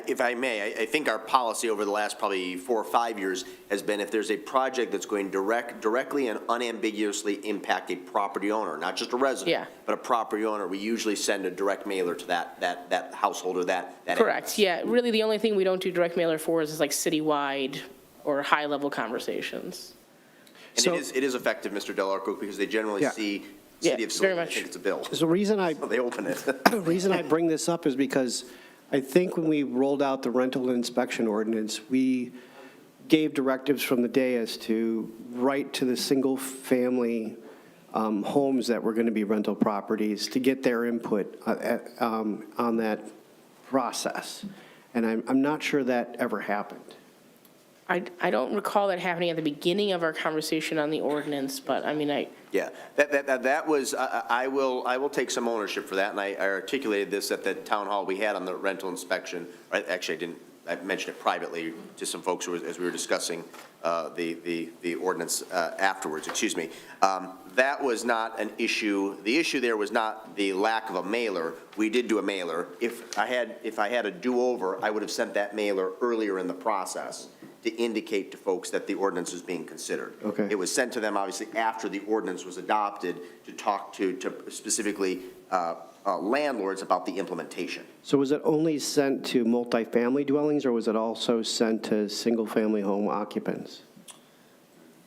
If I may, I think our policy over the last probably 4 or 5 years has been if there's a project that's going directly and unambiguously impact a property owner, not just a resident, but a property owner, we usually send a direct mailer to that household or that. Correct, yeah. Really, the only thing we don't do direct mailer for is like citywide or high-level conversations. And it is effective, Mr. Delarco, because they generally see City of Saline, I think it's a bill. So the reason They open it. the reason I bring this up is because I think when we rolled out the rental inspection ordinance, we gave directives from the dais to write to the single-family homes that were going to be rental properties to get their input on that process. And I'm not sure that ever happened. I don't recall that happening at the beginning of our conversation on the ordinance, but I mean, Yeah, that was, I will take some ownership for that, and I articulated this at the town hall we had on the rental inspection. Actually, I mentioned it privately to some folks as we were discussing the ordinance afterwards, excuse me. That was not an issue. The issue there was not the lack of a mailer. We did do a mailer. If I had a do-over, I would have sent that mailer earlier in the process to indicate to folks that the ordinance was being considered. Okay. It was sent to them, obviously, after the ordinance was adopted to talk to specifically landlords about the implementation. So was it only sent to multifamily dwellings, or was it also sent to single-family home occupants?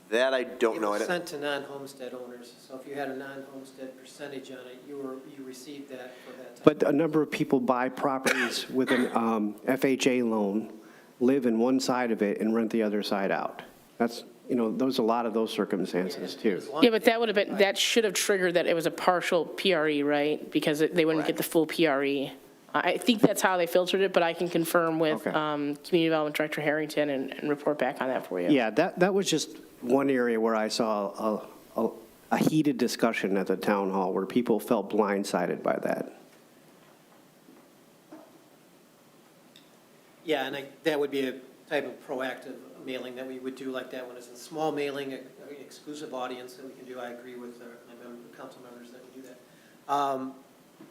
That I don't know. It was sent to non-homestead owners, so if you had a non-homestead percentage on it, you received that for that time. But a number of people buy properties with an FHA loan, live in one side of it and rent the other side out. That's, there's a lot of those circumstances too. yeah, but that should have triggered that it was a partial PRE, right? Because they wouldn't get the full PRE. I think that's how they filtered it, but I can confirm with Community Development Director Harrington and report back on that for you. Yeah, that was just one area where I saw a heated discussion at the town hall where people felt blindsided by that. Yeah, and that would be a type of proactive mailing that we would do like that one. It's a small mailing, an exclusive audience that we can do. I agree with the council members that we do that.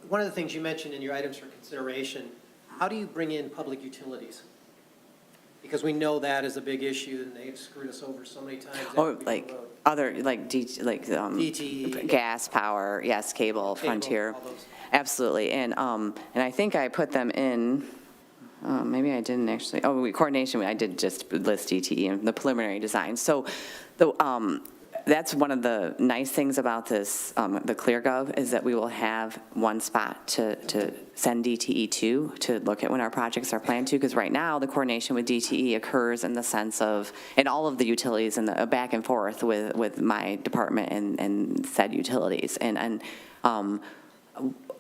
One of the things you mentioned in your items for consideration, how do you bring in public utilities? Because we know that is a big issue, and they've screwed us over so many times. Or like other, DTE, gas, power, yes, cable, Frontier. All those. Absolutely, and I think I put them in, maybe I didn't actually, coordination, I did just list DTE and the preliminary design. So that's one of the nice things about this, the ClearGov, is that we will have one spot to send DTE to look at when our projects are planned to, because right now the coordination with DTE occurs in the sense of, in all of the utilities and the back and forth with my department and said utilities. And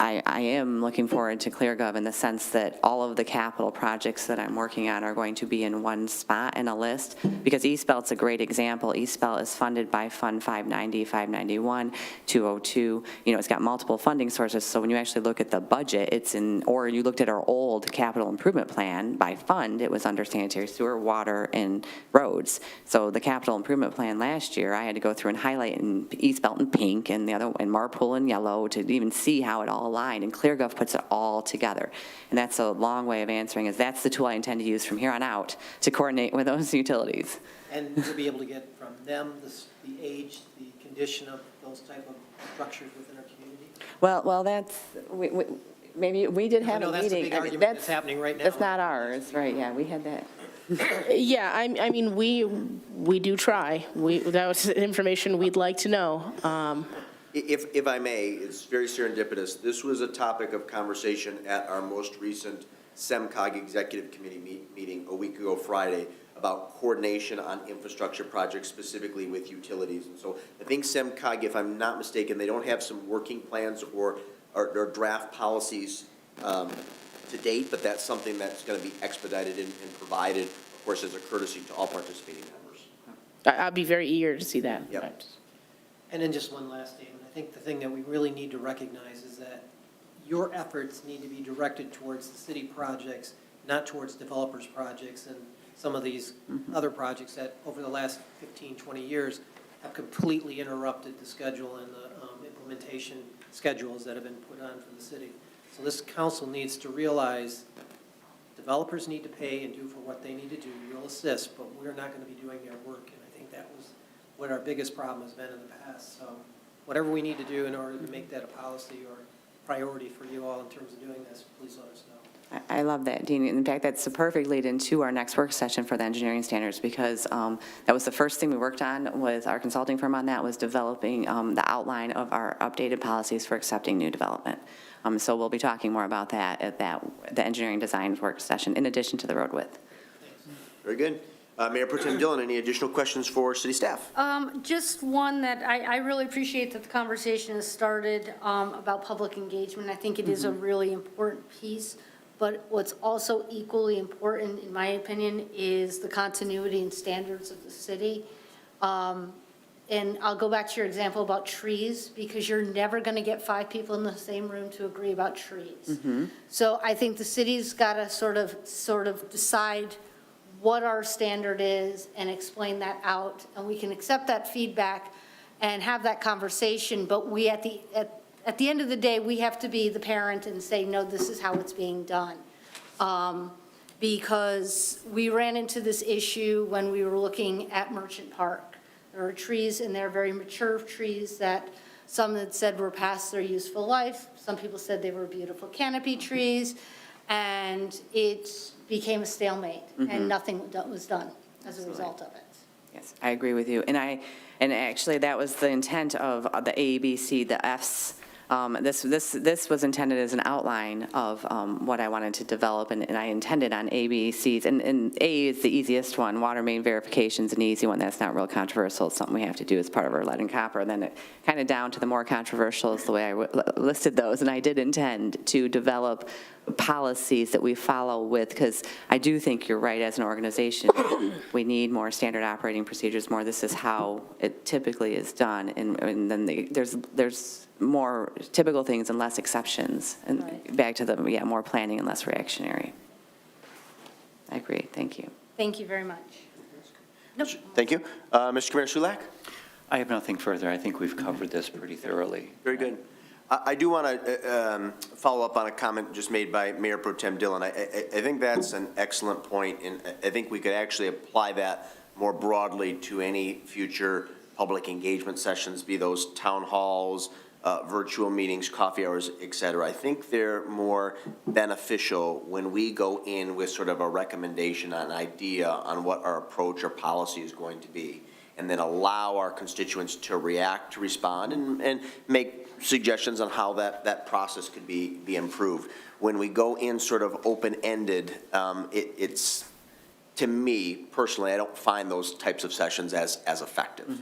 I am looking forward to ClearGov in the sense that all of the capital projects that I'm working on are going to be in one spot in a list, because East Belt's a great example. East Belt is funded by Fund 590, 591, 202. It's got multiple funding sources, so when you actually look at the budget, it's in, or you looked at our old capital improvement plan by fund, it was under sanitary sewer, water, and roads. So the capital improvement plan last year, I had to go through and highlight in East Belt in pink and the other in Marpool in yellow to even see how it all aligned, and ClearGov puts it all together. And that's a long way of answering, is that's the tool I intend to use from here on out to coordinate with those utilities. And we'll be able to get from them the age, the condition of those type of structures within our community. Well, that's, maybe we did I have know a that's a meeting. big I mean, argument that's happening right now. That's not ours, right, yeah, we had that. Yeah, I mean, we do try. That was information we'd like to know. If I may, it's very serendipitous. This was a topic of conversation at our most recent SEMCOG Executive Committee meeting a week ago Friday about coordination on infrastructure projects, specifically with utilities. And so I think SEMCOG, if I'm not mistaken, they don't have some working plans or draft policies to date, but that's something that's going to be expedited and provided, of course, as a courtesy to all participating members. I'd be very eager to see that. Yep. And then just one last statement. I think the thing that we really need to recognize is that your efforts need to be directed towards the city projects, not towards developers' projects and some of these other projects that over the last 15, 20 years have completely interrupted the schedule and the implementation schedules that have been put on for the city. So this council needs to realize developers need to pay and do for what they need to do. You'll assist, but we're not going to be doing their work. And I think that was what our biggest problem has been in the past. So whatever we need to do in order to make that a policy or priority for you all in terms of doing this, please let us know. I love that, Dean. In fact, that's a perfect lead into our next work session for the engineering standards, because that was the first thing we worked on with our consulting firm on that, was developing the outline of our updated policies for accepting new development. So we'll be talking more about that at the engineering design work session, in addition to the road width. Very good. Mayor Pro Tem Dillon, any additional questions for city staff? Just one that I really appreciate that the conversation has started about public engagement. I think it is a really important piece, but what's also equally important, in my opinion, is the continuity and standards of the city. And I'll go back to your example about trees, because you're never going to get 5 people in the same room to agree about trees. So I think the city's got to sort of decide what our standard is and explain that out, and we can accept that feedback and have that conversation, but we, at the end of the day, we have to be the parent and say, no, this is how it's being done. Because we ran into this issue when we were looking at Merchant Park. There are trees in there, very mature trees, that some had said were past their useful life. Some people said they were beautiful canopy trees, and it became a stalemate, and nothing was done as a result of it. Yes, I agree with you. And actually, that was the intent of the A, B, C, the Fs. This was intended as an outline of what I wanted to develop, and I intended on A, B, Cs. And A is the easiest one. Water main verification's an easy one. That's not real controversial. It's something we have to do as part of our lead and copper. And then it kind of down to the more controversial is the way I listed those. And I did intend to develop policies that we follow with, because I do think you're right, as an organization, we need more standard operating procedures, more this is how it typically is done, and then there's more typical things and less exceptions, and Right. back to the, more planning and less reactionary. I agree, thank you. Thank you very much. Nope. Thank you. Mr. Mayor Sulak? I have nothing further. I think we've covered this pretty thoroughly. Very good. I do want to follow up on a comment just made by Mayor Pro Tem Dillon. I think that's an excellent point, and I think we could actually apply that more broadly to any future public engagement sessions, be those town halls, virtual meetings, coffee hours, et cetera. I think they're more beneficial when we go in with sort of a recommendation, an idea on what our approach or policy is going to be, and then allow our constituents to react, to respond, and make suggestions on how that process could be improved. When we go in sort of open-ended, it's, to me personally, I don't find those types of sessions as effective.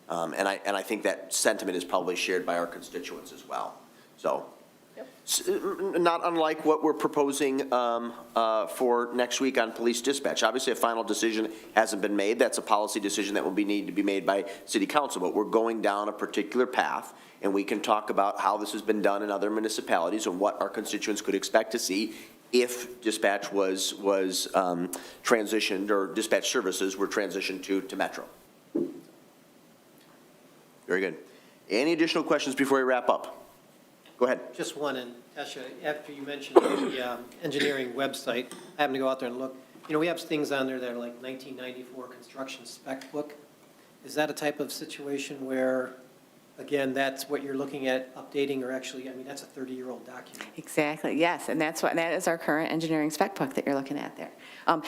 And I think that sentiment is probably shared by our constituents as well. So Not unlike what we're proposing for next week on police dispatch. Obviously, a final decision hasn't been made. That's a policy decision that will need to be made by city council, but we're going down a particular path, and we can talk about how this has been done in other municipalities and what our constituents could expect to see if dispatch was transitioned, or dispatch services were transitioned to Metro. Very good. Any additional questions before we wrap up? Go ahead. Just one, and Tasha, after you mentioned the engineering website, I happened to go out there and look. You know, we have things on there that are like 1994 construction spec book. Is that a type of situation where, again, that's what you're looking at updating, or actually, I mean, that's a 30-year-old document? Exactly, yes, and that is our current engineering spec book that you're looking at there.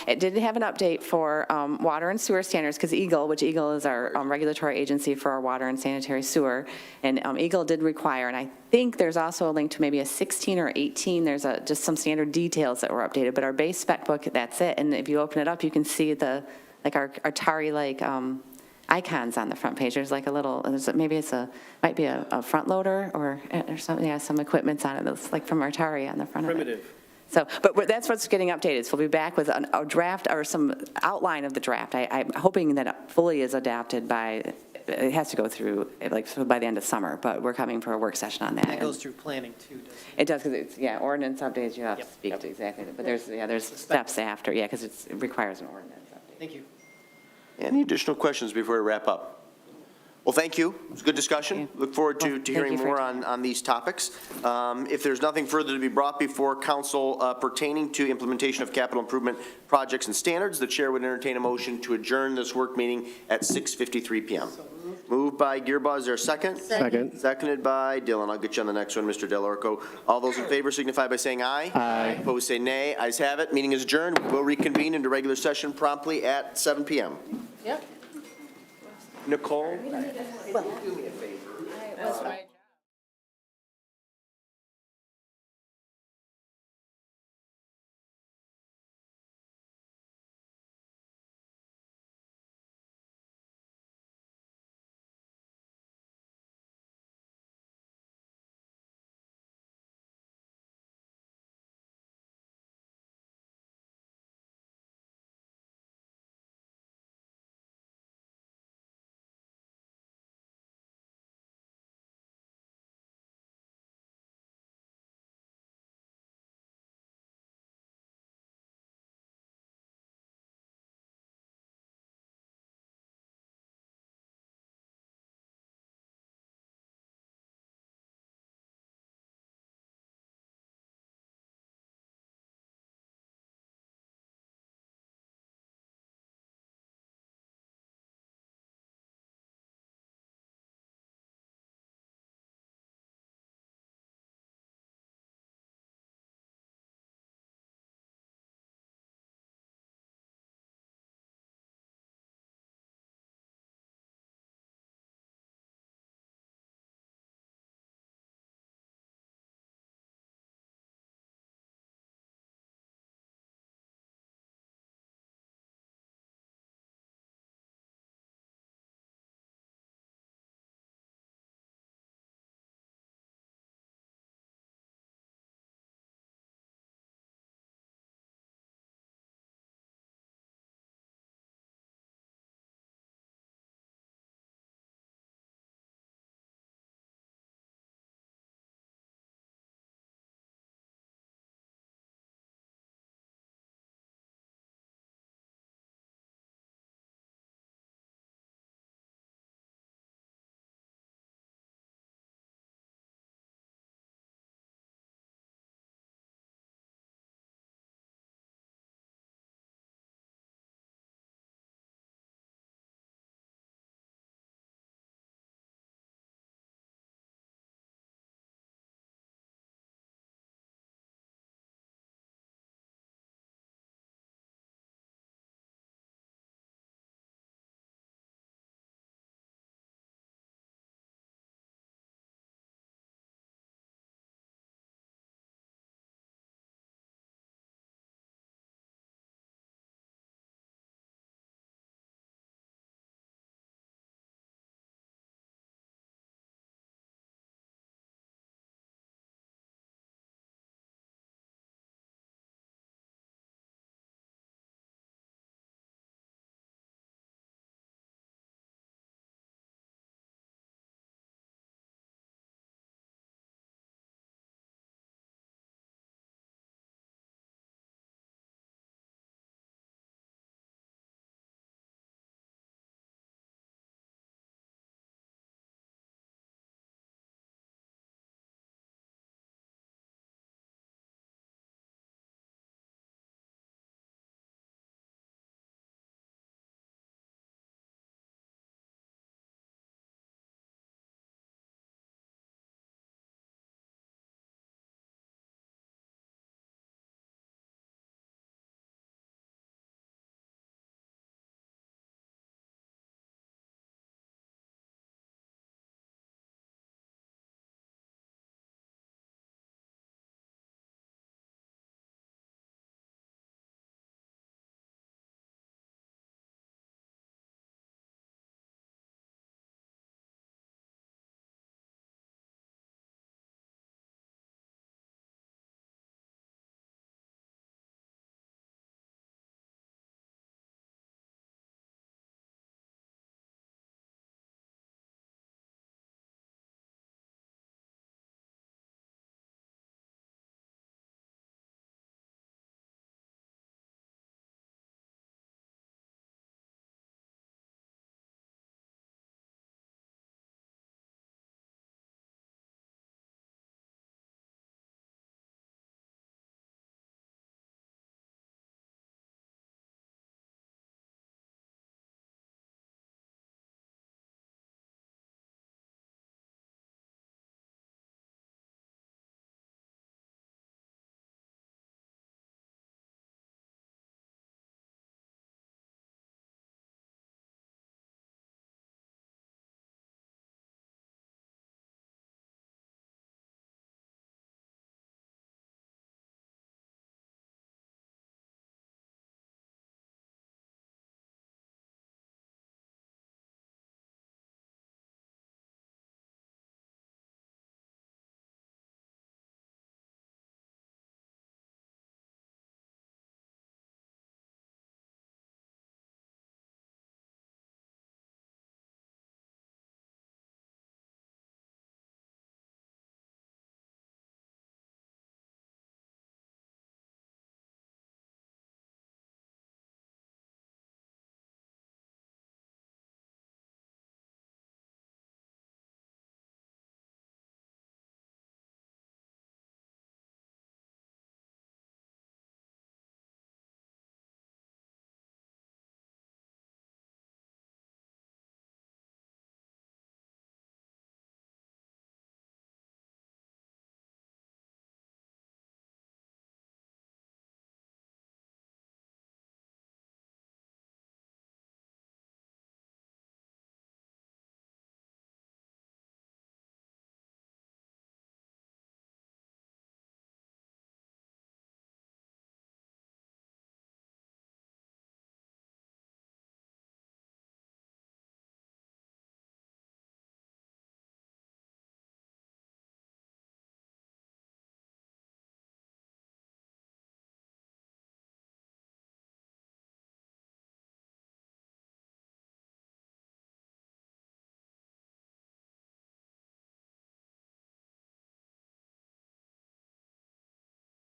It did have an update for water and sewer standards, because Eagle is our regulatory agency for our water and sanitary sewer, and Eagle did require, and I think there's also a link to maybe a 16 or 18, there's just some standard details that were updated, but our base spec book, that's it, and if you open it up, you can see our Atari-like icons on the front page. There's like a little, might be a front loader or something, yeah, some equipment's on it that's like from Atari on the front of it. Primitive. So, but that's what's getting updated. So we'll be back with a draft or some outline of the draft. I'm hoping that it fully is adapted by, it has to go through by the end of summer, but we're coming for a work session on that. That goes through planning too, doesn't it? It does, because it's, ordinance updates, you have to Yep. speak to exactly, but there's steps after, because it requires an ordinance update. Thank you. Any additional questions before we wrap up? Well, thank you. It was a good discussion. Look forward to Thank hearing you for more your time. on these topics. If there's nothing further to be brought before council pertaining to implementation of capital improvement projects and standards, the chair would entertain a motion to adjourn this work meeting at 6:53 PM. Moved by Gearba, is there a second? Second. Seconded by Dylan. I'll get you on the next one, Mr. Delorco. All those in favor signify by saying aye. Aye. Opposed, say nay. Ayes have it. Meeting is adjourned. We'll reconvene into regular session promptly at 7 PM. Yep. Nicole? Do me a favor.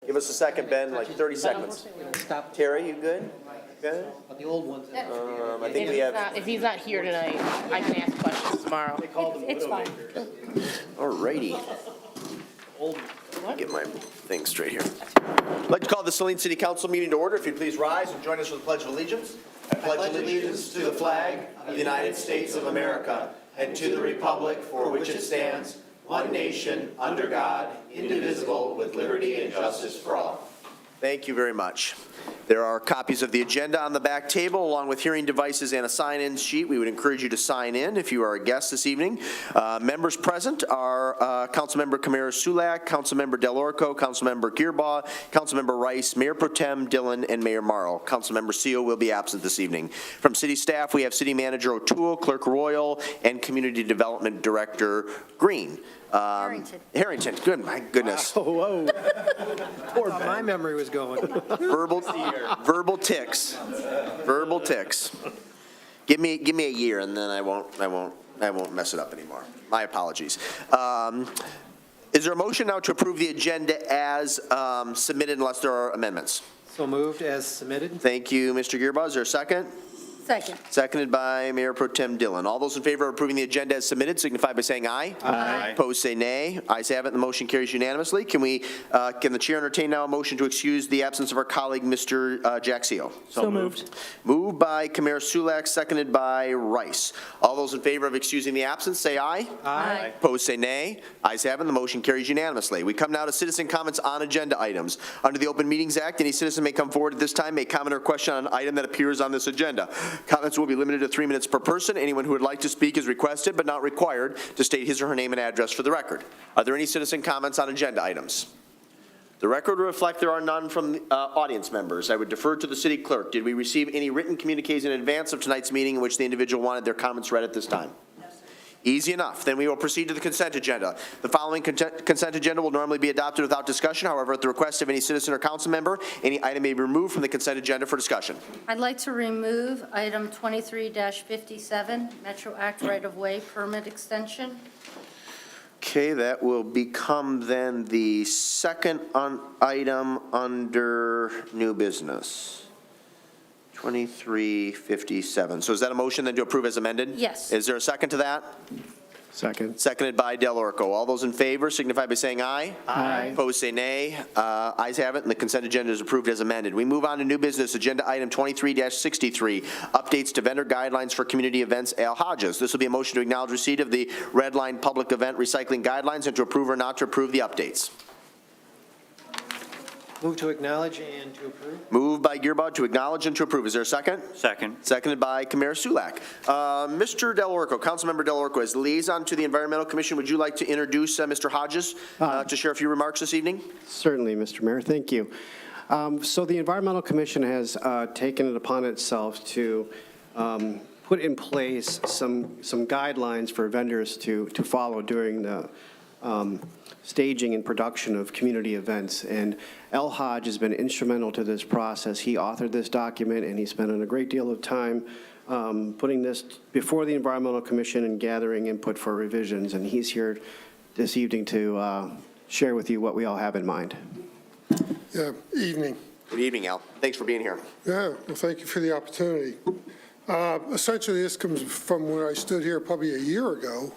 Give us a second, Ben, like 30 seconds. Stop Terry, you good? Good? on the old ones. I think we have, If he's not here tonight, I can ask questions tomorrow. It's fine. all righty. Get my thing straight here. I'd like to call the Saline City Council meeting to order. If you'd please rise and join us for the Pledge of Allegiance. I pledge allegiance to the flag of the United States of America and to the republic for which it stands, one nation, under God, indivisible, with liberty and justice for all. Thank you very much. There are copies of the agenda on the back table, along with hearing devices and a sign-in sheet. We would encourage you to sign in if you are a guest this evening. Members present are Councilmember Kamara Sulak, Councilmember Del Orco, Councilmember Gearbaugh, Councilmember Rice, Mayor Pro Tem Dillon, and Mayor Marl. Councilmember Seal will be absent this evening. From city staff, we have City Manager O'Toole, Clerk Royal, and Community Development Director Green. Harrington, good, my goodness. Whoa. My memory was going. Verbal ticks. Verbal ticks. Give me a year and then I won't mess it up anymore. My apologies. Is there a motion now to approve the agenda as submitted unless there are amendments? So moved as submitted. Thank you, Mr. Gearbaugh. Is there a second? Second. Seconded by Mayor Pro Tem Dillon. All those in favor of approving the agenda as submitted signify by saying aye. Aye. Opposed, say nay. Ayes have it, the motion carries unanimously. Can the chair entertain now a motion to excuse the absence of our colleague, Mr. Jaxio? So moved. Moved by Kamara Sulak, seconded by Rice. All those in favor of excusing the absence, say aye. Aye. Opposed, say nay. Ayes have it, the motion carries unanimously. We come now to citizen comments on agenda items. Under the Open Meetings Act, any citizen may come forward at this time, make comment or question on an item that appears on this agenda. Comments will be limited to 3 minutes per person. Anyone who would like to speak is requested but not required to state his or her name and address for the record. Are there any citizen comments on agenda items? The record will reflect there are none from audience members. I would defer to the city clerk. Did we receive any written communiques in advance of tonight's meeting in which the individual wanted their comments read at this time? Easy enough. Then we will proceed to the consent agenda. The following consent agenda will normally be adopted without discussion. However, at the request of any citizen or council member, any item may be removed from the consent agenda for discussion. I'd like to remove item 23-57, Metro Act right-of-way permit extension. Okay, that will become then the second item under new business. 2357. So is that a motion then to approve as amended? Yes. Is there a second to that? Second. Seconded by Del Orco. All those in favor signify by saying aye. Aye. Opposed, say nay. Ayes have it, and the consent agenda is approved as amended. We move on to new business, agenda item 23-63, updates to vendor guidelines for community events, Al Hodges. This will be a motion to acknowledge receipt of the red line public event recycling guidelines and to approve or not to approve the updates. Move to acknowledge and to approve. Moved by Gearbaugh to acknowledge and to approve. Is there a second? Second. Seconded by Kamara Sulak. Mr. Del Orco, Councilmember Del Orco, as liaison to the Environmental Commission, would you like to introduce Mr. Hodges to share a few remarks this evening? Certainly, Mr. Mayor, thank you. So the Environmental Commission has taken it upon itself to put in place some guidelines for vendors to follow during the staging and production of community events. And Al Hodge has been instrumental to this process. He authored this document, and he spent a great deal of time putting this before the Environmental Commission and gathering input for revisions. And he's here this evening to share with you what we all have in mind. Yeah, evening. Good evening, Al. Thanks for being here. Yeah, well, thank you for the opportunity. Essentially, this comes from when I stood here probably a year ago,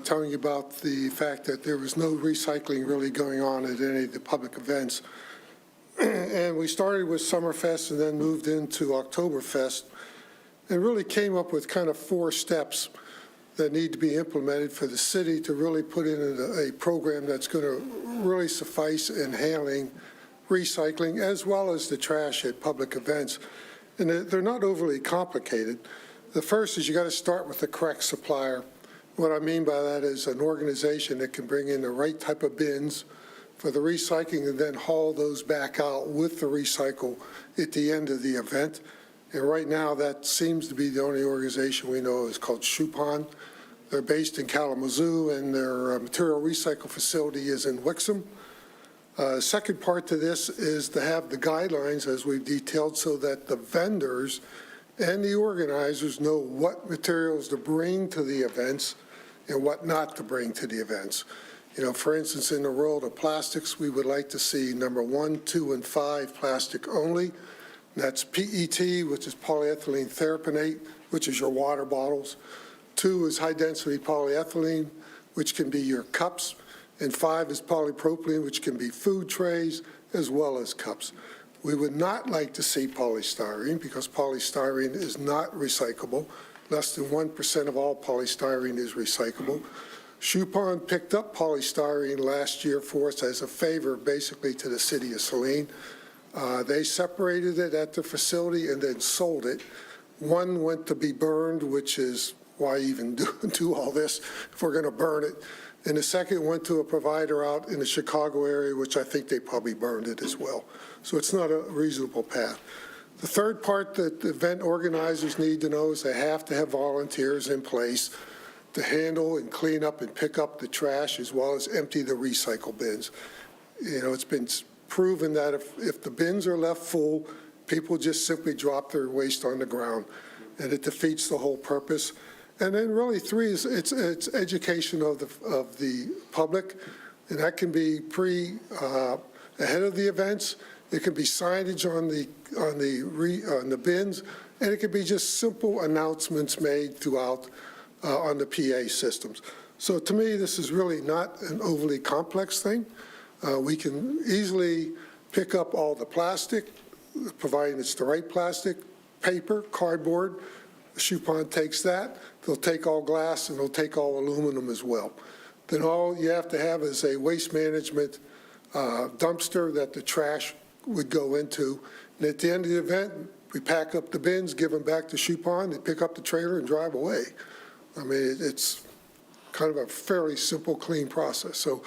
telling you about the fact that there was no recycling really going on at any of the public events. And we started with Summerfest and then moved into Oktoberfest and really came up with kind of 4 steps that need to be implemented for the city to really put in a program that's going to really suffice in handling recycling as well as the trash at public events. And they're not overly complicated. The first is you got to start with the correct supplier. What I mean by that is an organization that can bring in the right type of bins for the recycling and then haul those back out with the recycle at the end of the event. And right now, that seems to be the only organization we know is called Chupon. They're based in Kalamazoo, and their material recycle facility is in Wixom. Second part to this is to have the guidelines, as we've detailed, so that the vendors and the organizers know what materials to bring to the events and what not to bring to the events. You know, for instance, in the world of plastics, we would like to see number 1, 2, and 5 plastic only. That's PET, which is polyethylene terephthalate, which is your water bottles. 2 is high-density polyethylene, which can be your cups. And 5 is polypropylene, which can be food trays as well as cups. We would not like to see polystyrene because polystyrene is not recyclable. Less than 1% of all polystyrene is recyclable. Chupon picked up polystyrene last year for us as a favor basically to the city of Saline. They separated it at the facility and then sold it. One went to be burned, which is why even do all this if we're going to burn it. And the second went to a provider out in the Chicago area, which I think they probably burned it as well. So it's not a reasonable path. The third part that the event organizers need to know is they have to have volunteers in place to handle and clean up and pick up the trash as well as empty the recycle bins. You know, it's been proven that if the bins are left full, people just simply drop their waste on the ground, and it defeats the whole purpose. And then really 3 is it's education of the public, and that can be ahead of the events. It can be signage on the bins, and it can be just simple announcements made throughout on the PA systems. So to me, this is really not an overly complex thing. We can easily pick up all the plastic, providing it's the right plastic, paper, cardboard. Chupon takes that. They'll take all glass, and they'll take all aluminum as well. Then all you have to have is a waste management dumpster that the trash would go into. And at the end of the event, we pack up the bins, give them back to Chupon, they pick up the trailer and drive away. I mean, it's kind of a fairly simple, clean process. So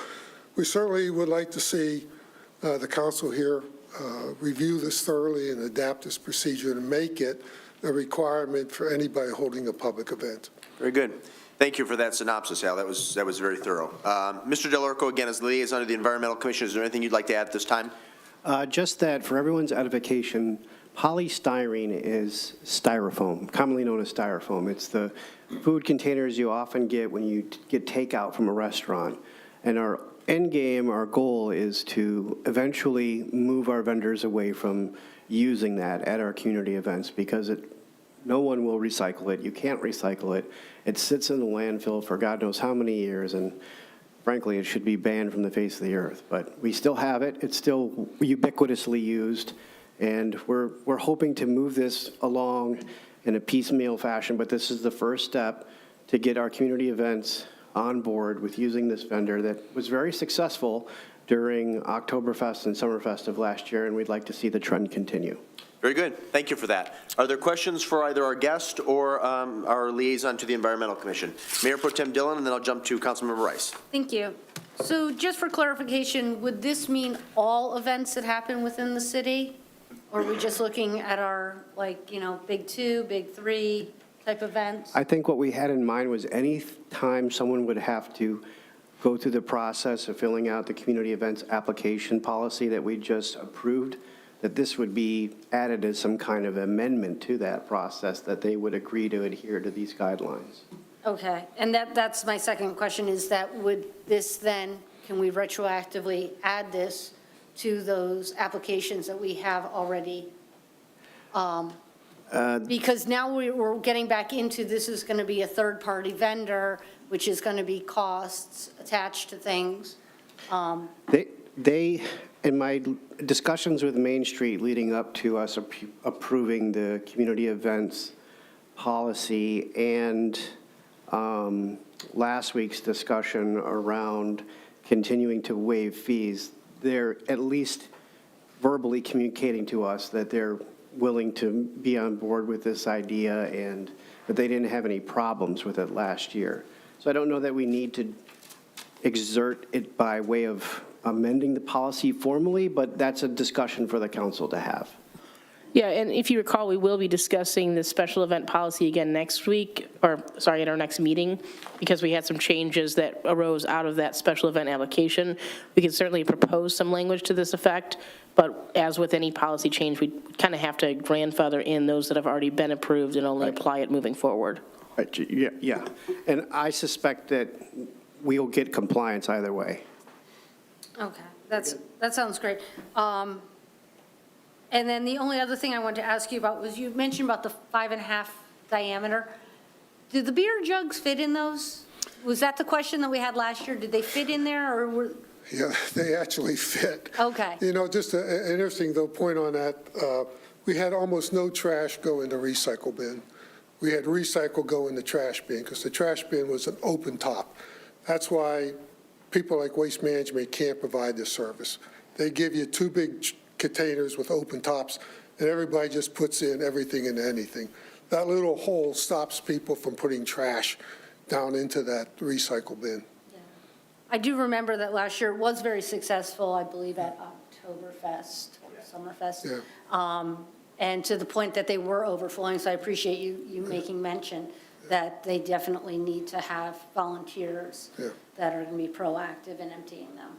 we certainly would like to see the council here review this thoroughly and adapt this procedure and make it a requirement for anybody holding a public event. Very good. Thank you for that synopsis, Al. That was very thorough. Mr. Delorco, again, as liaison to the Environmental Commission, is there anything you'd like to add at this time? Just that for everyone's edification, polystyrene is styrofoam, commonly known as styrofoam. It's the food containers you often get when you get takeout from a restaurant. And our end game, our goal is to eventually move our vendors away from using that at our community events because no one will recycle it. You can't recycle it. It sits in the landfill for God knows how many years, and frankly, it should be banned from the face of the earth. But we still have it. It's still ubiquitously used, and we're hoping to move this along in a piecemeal fashion, but this is the first step to get our community events on board with using this vendor that was very successful during Oktoberfest and Summerfest of last year, and we'd like to see the trend continue. Very good. Thank you for that. Are there questions for either our guest or our liaison to the Environmental Commission? Mayor Pro Tem Dillon, and then I'll jump to Councilmember Rice. Thank you. So just for clarification, would this mean all events that happen within the city? Or are we just looking at our, big 2, big 3 type events? I think what we had in mind was any time someone would have to go through the process of filling out the community events application policy that we just approved, that this would be added as some kind of amendment to that process, that they would agree to adhere to these guidelines. Okay, and that's my second question, is that would this then, can we retroactively add this to those applications that we have already? Because now we're getting back into, this is going to be a third-party vendor, which is going to be costs attached to things. They, in my discussions with Main Street leading up to us approving the community events policy and last week's discussion around continuing to waive fees, they're at least verbally communicating to us that they're willing to be on board with this idea and that they didn't have any problems with it last year. So I don't know that we need to exert it by way of amending the policy formally, but that's a discussion for the council to have. Yeah, and if you recall, we will be discussing the special event policy again next week, at our next meeting, because we had some changes that arose out of that special event application. We can certainly propose some language to this effect, but as with any policy change, we kind of have to grandfather in those that have already been approved and only apply it moving forward. Right, yeah. And I suspect that we'll get compliance either way. Okay, that sounds great. And then the only other thing I wanted to ask you about was you mentioned about the 5.5 diameter. Did the beer jugs fit in those? Was that the question that we had last year? Did they fit in there or were? Yeah, they actually fit. Okay. You know, just an interesting, though, point on that, we had almost no trash go in the recycle bin. We had recycle go in the trash bin, because the trash bin was an open top. That's why people like Waste Management can't provide this service. They give you 2 big containers with open tops, and everybody just puts in everything into anything. That little hole stops people from putting trash down into that recycle bin. I do remember that last year it was very successful, I believe, at Oktoberfest, or Summerfest. Yeah. And to the point that they were overflowing, so I appreciate you making mention that they definitely need to have volunteers Yeah. that are going to be proactive in emptying them.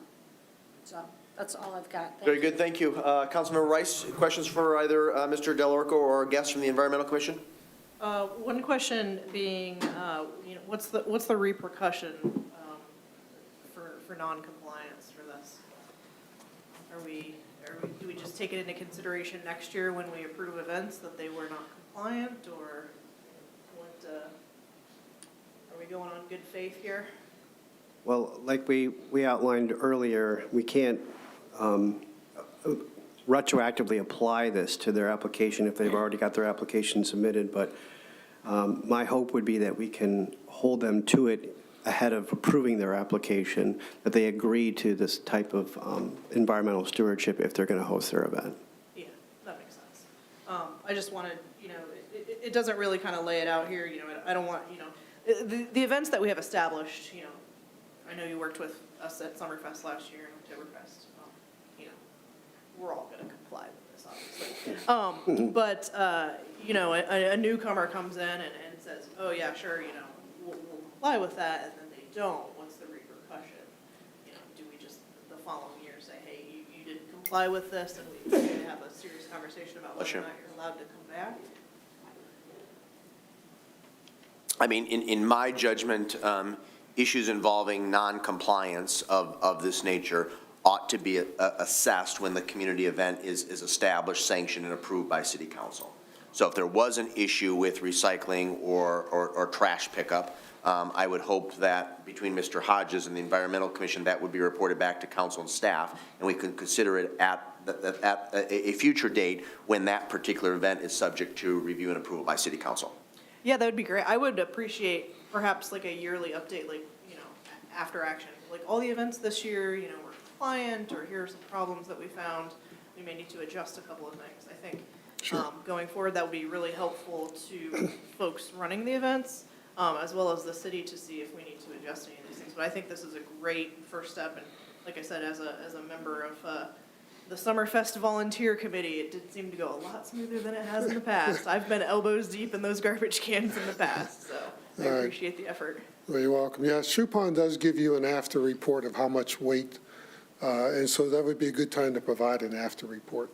So that's all I've got. Thank Very you. good, thank you. Councilmember Rice, questions for either Mr. Del Orco or guests from the Environmental Commission? One question being, you know, what's the repercussion for non-compliance for this? Do we just take it into consideration next year when we approve events that they were not compliant, or what, are we going on good faith here? Well, like we outlined earlier, we can't retroactively apply this to their application if they've already got their application submitted, but my hope would be that we can hold them to it ahead of approving their application, that they agree to this type of environmental stewardship if they're going to host their event. Yeah, that makes sense. I just wanted, you know, it doesn't really kind of lay it out here, you know, I don't want, you know, the events that we have established, you know, I know you worked with us at Summerfest last year and Oktoberfest. You know, we're all going to comply with this, obviously. But, you know, a newcomer comes in and says, oh, yeah, sure, you know, we'll comply with that, and then they don't. What's the repercussion? You know, do we just the following year say, hey, you didn't comply with this, and we need to have a serious conversation about whether or not you're allowed to come back? I mean, in my judgment, issues involving non-compliance of this nature ought to be assessed when the community event is established, sanctioned, and approved by City Council. So if there was an issue with recycling or trash pickup, I would hope that between Mr. Hodges and the Environmental Commission, that would be reported back to council and staff, and we can consider it at a future date when that particular event is subject to review and approval by City Council. Yeah, that would be great. I would appreciate perhaps like a yearly update, like, you know, after action. Like all the events this year, you know, were compliant, or here are some problems that we found. We may need to adjust a couple of things. I think going forward, that would be really helpful to folks running the events, as well as the city, to see if we need to adjust any of these things. But I think this is a great first step. And like I said, as a member of the Summerfest Volunteer Committee, it did seem to go a lot smoother than it has in the past. I've been elbows deep in those garbage cans in the past, so I appreciate the effort. Well, you're welcome. Yeah, Shupon does give you an after report of how much weight, and so that would be a good time to provide an after report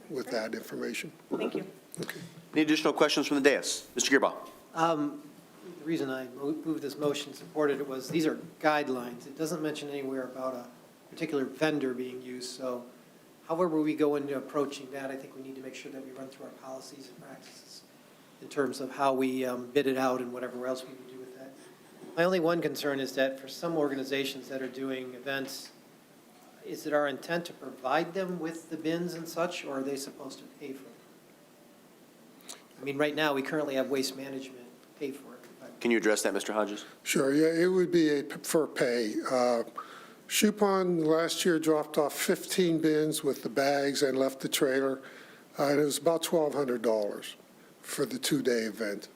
with that information. Thank you. Any additional questions from the dais? Mr. Gearbaugh. The reason I moved this motion, supported it, was these are guidelines. It doesn't mention anywhere about a particular vendor being used, so however we go into approaching that, I think we need to make sure that we run through our policies and practices in terms of how we bid it out and whatever else we would do with that. My only one concern is that for some organizations that are doing events, is it our intent to provide them with the bins and such, or are they supposed to pay for them? I mean, right now, we currently have Waste Management pay for it. Can you address that, Mr. Hodges? Sure, yeah, it would be for pay. Shupon last year dropped off 15 bins with the bags and left the trailer, and it was about $1,200 for the 2-day event.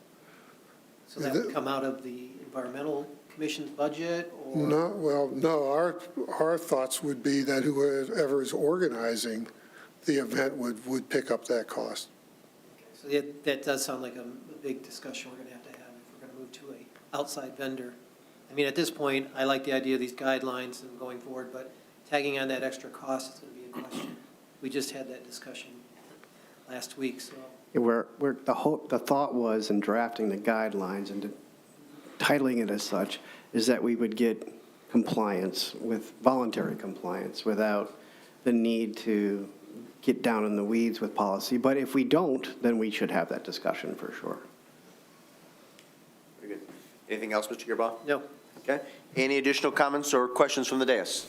So that would come out of the Environmental Commission's budget, or? No, our thoughts would be that whoever is organizing the event would pick up that cost. So that does sound like a big discussion we're going to have if we're going to move to an outside vendor. I mean, at this point, I like the idea of these guidelines and going forward, but tagging on that extra cost is going to be a question. We just had that discussion last week, so. The thought was in drafting the guidelines and titling it as such, is that we would get compliance, with voluntary compliance, without the need to get down in the weeds with policy. But if we don't, then we should have that discussion for sure. Very good. Anything else, Mr. Gearbaugh? No. Okay. Any additional comments or questions from the dais?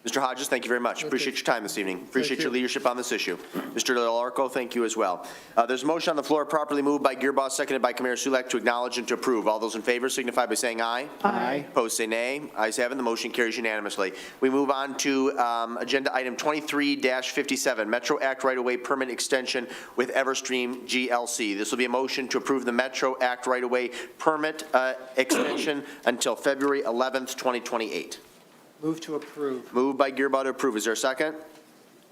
Mr. Hodges, thank you very much. Appreciate your time this evening. Appreciate your leadership on this issue. Mr. Del Arco, thank you as well. There's a motion on the floor properly moved by Gearbaugh, seconded by Commander Sulak to acknowledge and to approve. All those in favor signify by saying aye. Aye. Opposed, say nay. Ayes have it. The motion carries unanimously. We move on to agenda item 23-57, Metro Act right-of-way permit extension with Everstream GLC. This will be a motion to approve the Metro Act right-of-way permit extension until February 11th, 2028. Move to approve. Moved by Gearbaugh to approve. Is there a second?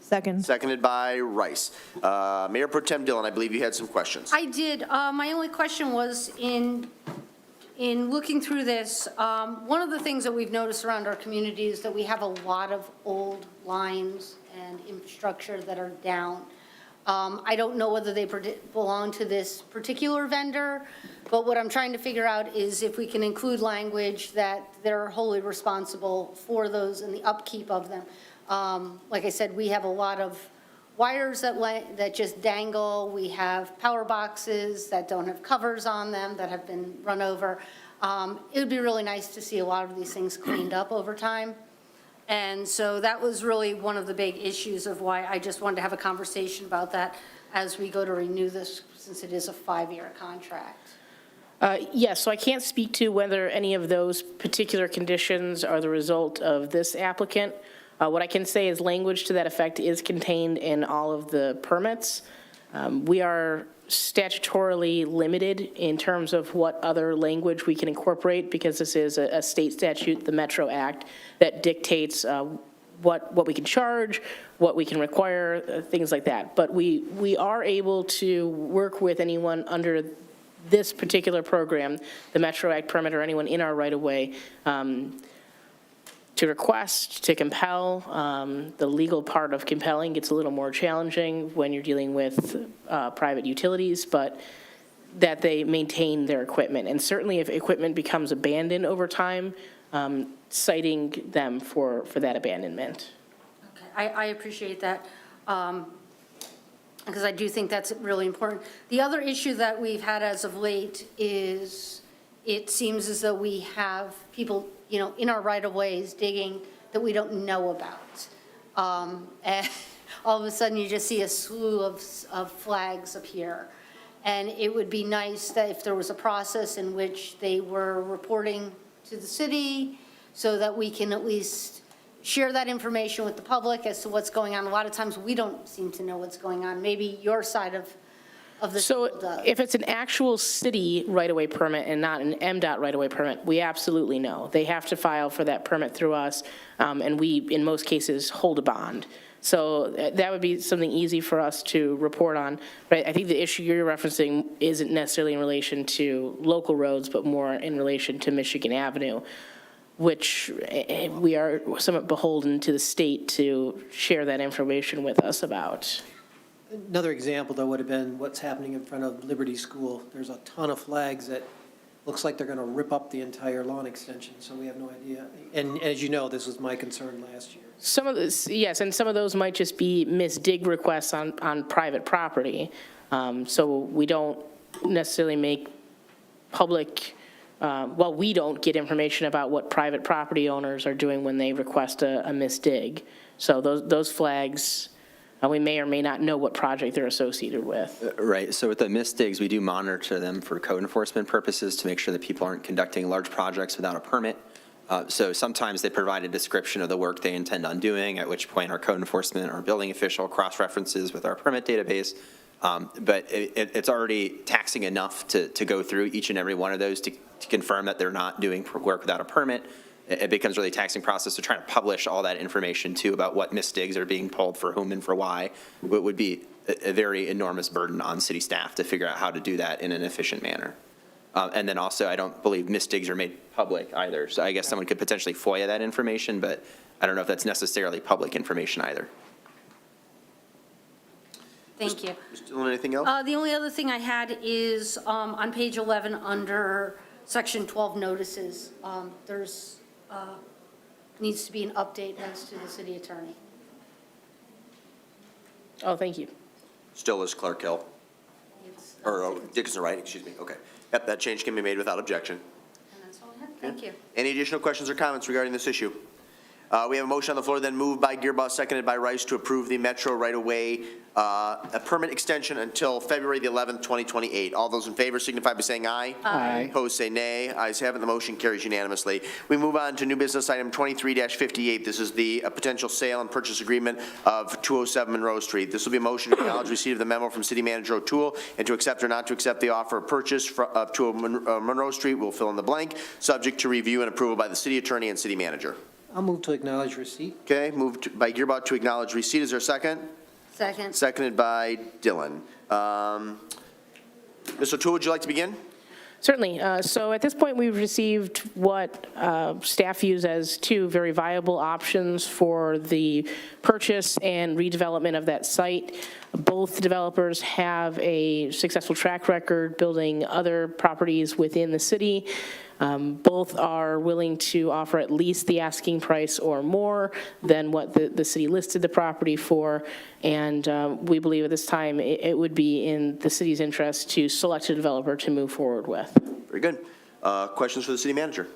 Second. Seconded by Rice. Mayor Pro Tem Dillon, I believe you had some questions. I did. My only question was in looking through this, one of the things that we've noticed around our community is that we have a lot of old lines and infrastructure that are down. I don't know whether they belong to this particular vendor, but what I'm trying to figure out is if we can include language that they're wholly responsible for those and the upkeep of them. Like I said, we have a lot of wires that just dangle. We have power boxes that don't have covers on them that have been run over. It would be really nice to see a lot of these things cleaned up over time. And so that was really one of the big issues of why I just wanted to have a conversation about that as we go to renew this, since it is a 5-year contract. Yes, so I can't speak to whether any of those particular conditions are the result of this applicant. What I can say is language to that effect is contained in all of the permits. We are statutorily limited in terms of what other language we can incorporate because this is a state statute, the Metro Act, that dictates what we can charge, what we can require, things like that. But we are able to work with anyone under this particular program, the Metro Act permit, or anyone in our right-of-way, to request, to compel. The legal part of compelling gets a little more challenging when you're dealing with private utilities, but that they maintain their equipment. And certainly if equipment becomes abandoned over time, citing them for that abandonment. Okay, I appreciate that, because I do think that's really important. The other issue that we've had as of late is it seems as though we have people, in our right-of-ways digging that we don't know about. And all of a sudden, you just see a slew of flags appear. And it would be nice that if there was a process in which they were reporting to the city so that we can at least share that information with the public as to what's going on. A lot of times, we don't seem to know what's going on. Maybe your side of the So school does. if it's an actual city right-of-way permit and not an MDOT right-of-way permit, we absolutely know. They have to file for that permit through us, and we, in most cases, hold a bond. So that would be something easy for us to report on. But I think the issue you're referencing isn't necessarily in relation to local roads, but more in relation to Michigan Avenue, which we are somewhat beholden to the state to share that information with us about. Another example, though, would have been what's happening in front of Liberty School. There's a ton of flags that looks like they're going to rip up the entire lawn extension, so we have no idea. And as you know, this was my concern last year. Some of this, yes, and some of those might just be misdig requests on private property. So we don't necessarily make public, we don't get information about what private property owners are doing when they request a misdig. So those flags, we may or may not know what project they're associated with. Right, so with the misdigs, we do monitor them for code enforcement purposes to make sure that people aren't conducting large projects without a permit. So sometimes they provide a description of the work they intend on doing, at which point our code enforcement or building official cross-references with our permit database. But it's already taxing enough to go through each and every one of those to confirm that they're not doing work without a permit. It becomes a really taxing process to try to publish all that information too about what misdigs are being pulled for whom and for why. It would be a very enormous burden on city staff to figure out how to do that in an efficient manner. And then also, I don't believe misdigs are made public either. So I guess someone could potentially FOIA that information, but I don't know if that's necessarily public information either. Thank you. Mr. Dillon, anything else? The only other thing I had is on page 11, under section 12 notices, there's needs to be an update as to the city attorney. Oh, thank you. Still is Clark Hill, It's- or Dickinson Wright, excuse me, okay. Yep, that change can be made without objection. And that's all I have. Thank you. Any additional questions or comments regarding this issue? We have a motion on the floor, then moved by Gearboss, seconded by Rice, to approve the Metro right-of-way a permit extension until February the 11th, 2028. All those in favor signify by saying aye. Aye. Opposed, say nay. Ayes have it, the motion carries unanimously. We move on to new business item 23-58. This is the potential sale and purchase agreement of 207 Monroe Street. This will be a motion to acknowledge receipt of the memo from City Manager O'Toole and to accept or not to accept the offer of purchase of 207 Monroe Street. We'll fill in the blank, subject to review and approval by the city attorney and city manager. I'll move to acknowledge receipt. Okay, moved by Gearbox to acknowledge receipt. Is there a second? Second. Seconded by Dillon. Ms. O'Toole, would you like to begin? Certainly. So at this point, we've received what staff views as two very viable options for the purchase and redevelopment of that site. Both developers have a successful track record building other properties within the city. Both are willing to offer at least the asking price or more than what the city listed the property for. And we believe at this time it would be in the city's interest to select a developer to move forward with. Very good. Questions for the city manager?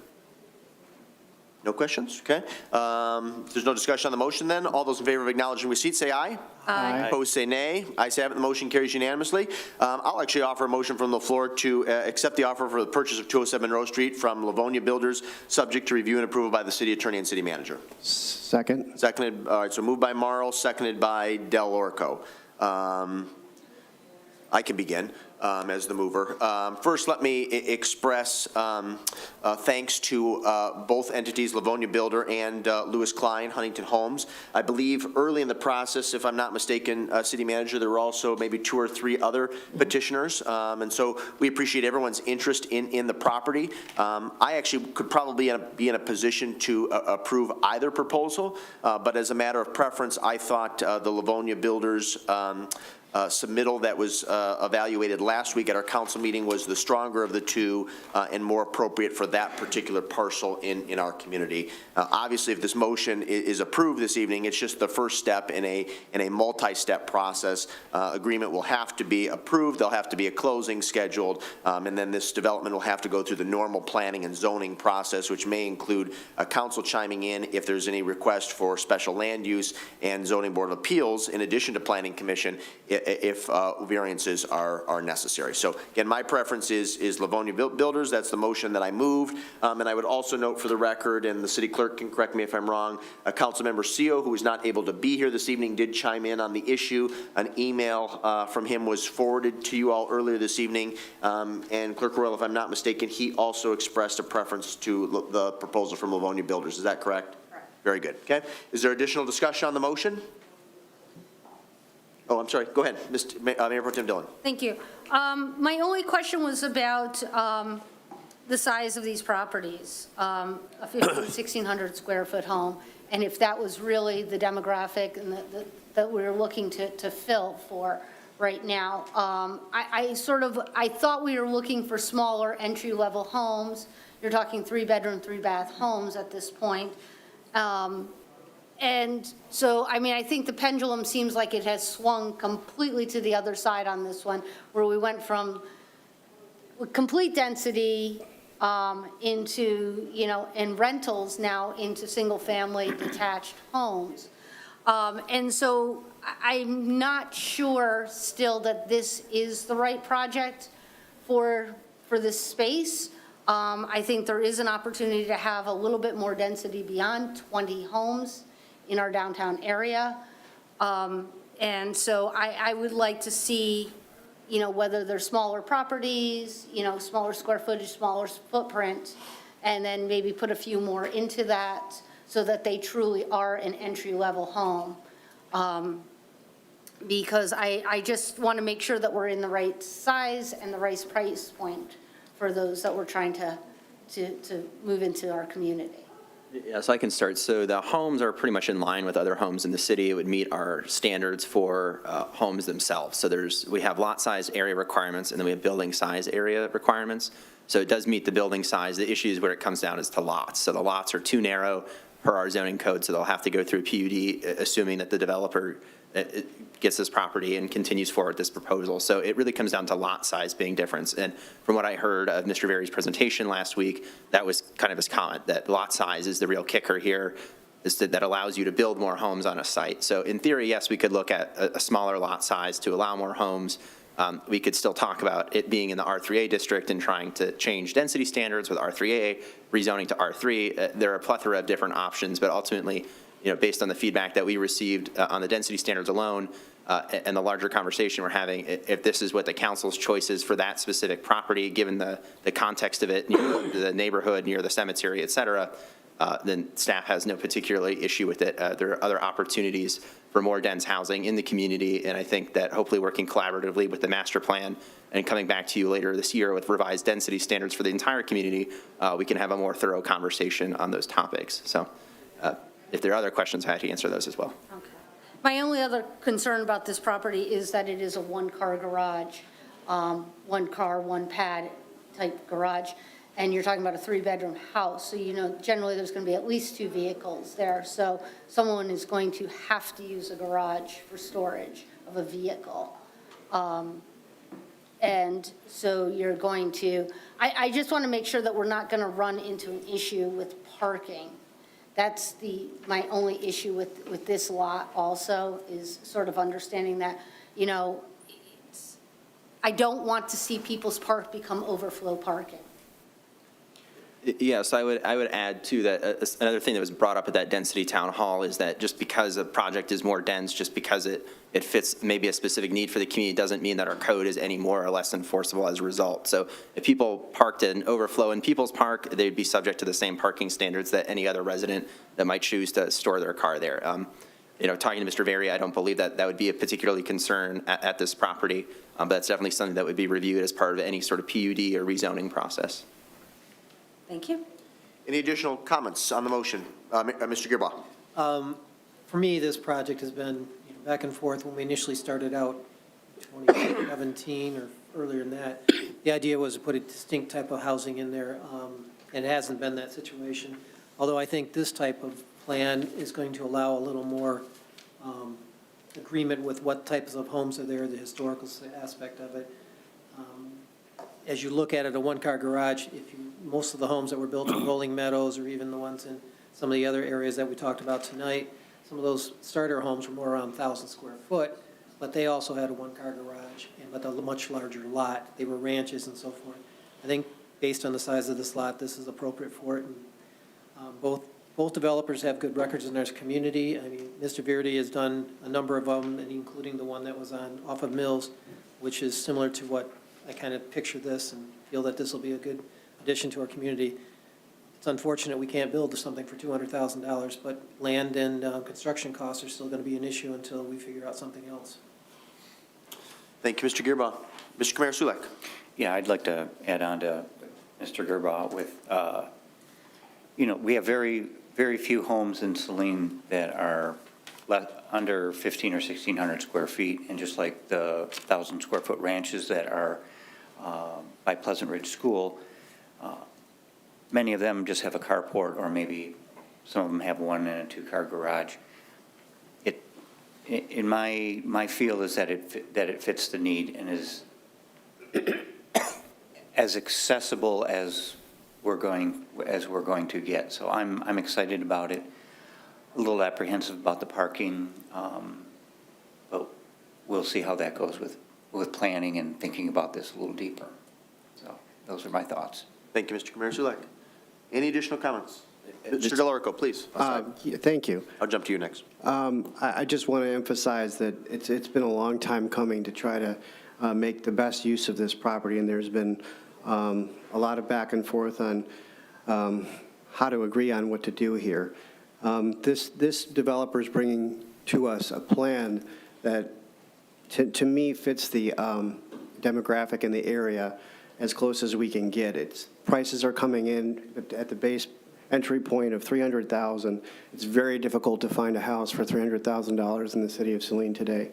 No questions? Okay. If there's no discussion on the motion then, all those in favor of acknowledging receipt, say aye. Aye. Opposed, say nay. Ayes have it, the motion carries unanimously. I'll actually offer a motion from the floor to accept the offer for the purchase of 207 Monroe Street from Livonia Builders, subject to review and approval by the city attorney and city manager. Second. Seconded, all right, so moved by Marl, seconded by Del Orco. I can begin as the mover. First, let me express thanks to both entities, Livonia Builder and Lewis Klein, Huntington Homes. I believe early in the process, if I'm not mistaken, City Manager, there were also maybe 2 or 3 other petitioners. And so we appreciate everyone's interest in the property. I actually could probably be in a position to approve either proposal, but as a matter of preference, I thought the Livonia Builders submittal that was evaluated last week at our council meeting was the stronger of the two and more appropriate for that particular parcel in our community. Obviously, if this motion is approved this evening, it's just the first step in a multi-step process. Agreement will have to be approved, there'll have to be a closing scheduled, and then this development will have to go through the normal planning and zoning process, which may include a council chiming in if there's any request for special land use and zoning board of appeals in addition to planning commission if variances are necessary. So again, my preference is Livonia Builders. That's the motion that I moved. And I would also note for the record, and the city clerk can correct me if I'm wrong, Councilmember Seo, who is not able to be here this evening, did chime in on the issue. An email from him was forwarded to you all earlier this evening. And Clerk Royal, if I'm not mistaken, he also expressed a preference to the proposal from Livonia Builders. Is that correct? Correct. Very good. Okay. Is there additional discussion on the motion? Oh, I'm sorry. Go ahead, Mayor Pro Tem Dillon. Thank you. My only question was about the size of these properties, a 1,600 square foot home, and if that was really the demographic and that we're looking to fill for right now. I thought we were looking for smaller entry-level homes. You're talking 3-bedroom, 3-bath homes at this point. And so, I mean, I think the pendulum seems like it has swung completely to the other side on this one, where we went from complete density into, and rentals now into single-family detached homes. And so I'm not sure still that this is the right project for this space. I think there is an opportunity to have a little bit more density beyond 20 homes in our downtown area. And so I would like to see, whether they're smaller properties, smaller square footage, smaller footprint, and then maybe put a few more into that so that they truly are an entry-level home. Because I just want to make sure that we're in the right size and the right price point for those that we're trying to move into our community. Yeah, so I can start. So the homes are pretty much in line with other homes in the city. It would meet our standards for homes themselves. So we have lot size area requirements, and then we have building size area requirements. So it does meet the building size. The issue is where it comes down is to lots. So the lots are too narrow per our zoning code, so they'll have to go through PUD, assuming that the developer gets this property and continues forward this proposal. So it really comes down to lot size being different. And from what I heard of Mr. Very's presentation last week, that was kind of his comment, that lot size is the real kicker here, that allows you to build more homes on a site. So in theory, yes, we could look at a smaller lot size to allow more homes. We could still talk about it being in the R3A district and trying to change density standards with R3A, rezoning to R3. There are a plethora of different options, but ultimately, based on the feedback that we received on the density standards alone, and the larger conversation we're having, if this is what the council's choice is for that specific property, given the context of it, near the neighborhood, near the cemetery, et cetera, then staff has no particular issue with it. There are other opportunities for more dense housing in the community, and I think that hopefully working collaboratively with the master plan and coming back to you later this year with revised density standards for the entire community, we can have a more thorough conversation on those topics. So if there are other questions, I had to answer those as well. Okay. My only other concern about this property is that it is a one-car garage, one car, one pad type garage, and you're talking about a 3-bedroom house. So, generally there's going to be at least 2 vehicles there. So someone is going to have to use a garage for storage of a vehicle. And so you're going to, I just want to make sure that we're not going to run into an issue with parking. That's my only issue with this lot also, is sort of understanding that, I don't want to see People's Park become overflow parking. Yes, I would add too that another thing that was brought up at that density town hall is that just because a project is more dense, just because it fits maybe a specific need for the community, doesn't mean that our code is any more or less enforceable as a result. So if people parked in overflow in People's Park, they'd be subject to the same parking standards that any other resident that might choose to store their car there. Talking to Mr. Very, I don't believe that would be a particularly concern at this property, but that's definitely something that would be reviewed as part of any sort of PUD or rezoning process. Thank you. Any additional comments on the motion? Mr. Gearbaugh. For me, this project has been back and forth. When we initially started out, 2017 or earlier than that, the idea was to put a distinct type of housing in there, and it hasn't been that situation. Although I think this type of plan is going to allow a little more agreement with what types of homes are there, the historical aspect of it. As you look at it, a one-car garage, most of the homes that were built in Rolling Meadows, or even the ones in some of the other areas that we talked about tonight, some of those starter homes were more around 1,000 square foot, but they also had a one-car garage, but a much larger lot. They were ranches and so forth. I think based on the size of this lot, this is appropriate for it. And both developers have good records in their community. I mean, Mr. Verdi has done a number of them, including the one that was off of Mills, which is similar to what I kind of picture this and feel that this will be a good addition to our community. It's unfortunate we can't build something for $200,000, but land and construction costs are still going to be an issue until we figure out something else. Thank you, Mr. Gearbaugh. Mr. Kamara Sulek. Yeah, I'd like to add on to Mr. Gearbaugh with, we have very, very few homes in Saline that are under 1,500 or 1,600 square feet, and just like the 1,000 square foot ranches that are by Pleasant Ridge School, many of them just have a carport, or maybe some of them have 1 and a 2-car garage. In my feel is that it fits the need and is as accessible as we're going to get. So I'm excited about it. A little apprehensive about the parking, but we'll see how that goes with planning and thinking about this a little deeper. So those are my thoughts. Thank you, Mr. Kamara Sulek. Any additional comments? Mr. DeLorico, please. Thank you. I'll jump to you next. I just want to emphasize that it's been a long time coming to try to make the best use of this property, and there's been a lot of back and forth on how to agree on what to do here. This developer is bringing to us a plan that, to me, fits the demographic in the area as close as we can get. Prices are coming in at the base entry point of $300,000. It's very difficult to find a house for $300,000 in the city of Saline today.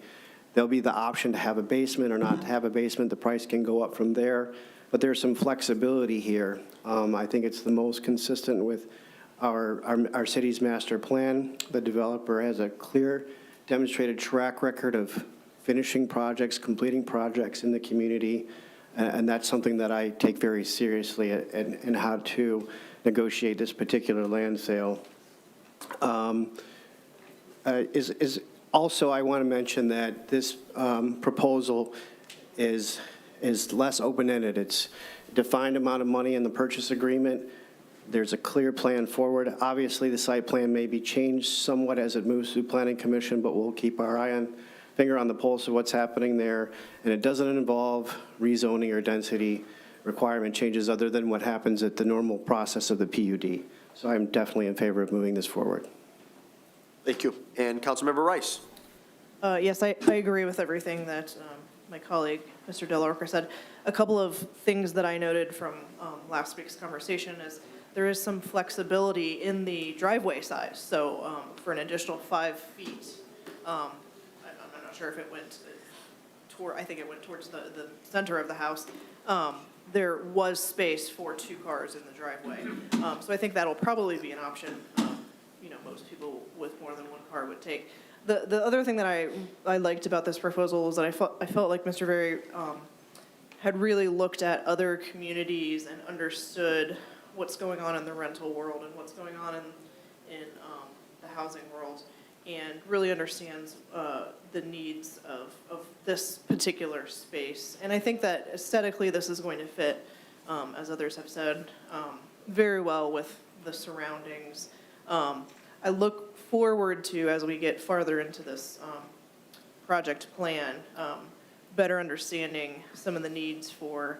There'll be the option to have a basement or not to have a basement. The price can go up from there, but there's some flexibility here. I think it's the most consistent with our city's master plan. The developer has a clear, demonstrated track record of finishing projects, completing projects in the community, and that's something that I take very seriously in how to negotiate this particular land sale. Also, I want to mention that this proposal is less open-ended. It's a defined amount of money in the purchase agreement. There's a clear plan forward. Obviously, the site plan may be changed somewhat as it moves through Planning Commission, but we'll keep our finger on the pulse of what's happening there. And it doesn't involve rezoning or density requirement changes other than what happens at the normal process of the PUD. So I'm definitely in favor of moving this forward. Thank you. And Councilmember Rice. Yes, I agree with everything that my colleague, Mr. Delorca, said. A couple of things that I noted from last week's conversation is there is some flexibility in the driveway size. So for an additional 5 feet, I'm not sure if it went toward, I think it went towards the center of the house. There was space for 2 cars in the driveway. So I think that'll probably be an option, most people with more than 1 car would take. The other thing that I liked about this proposal is that I felt like Mr. Berry had really looked at other communities and understood what's going on in the rental world and what's going on in the housing world, and really understands the needs of this particular space. And I think that aesthetically this is going to fit, as others have said, very well with the surroundings. I look forward to, as we get farther into this project plan, better understanding some of the needs for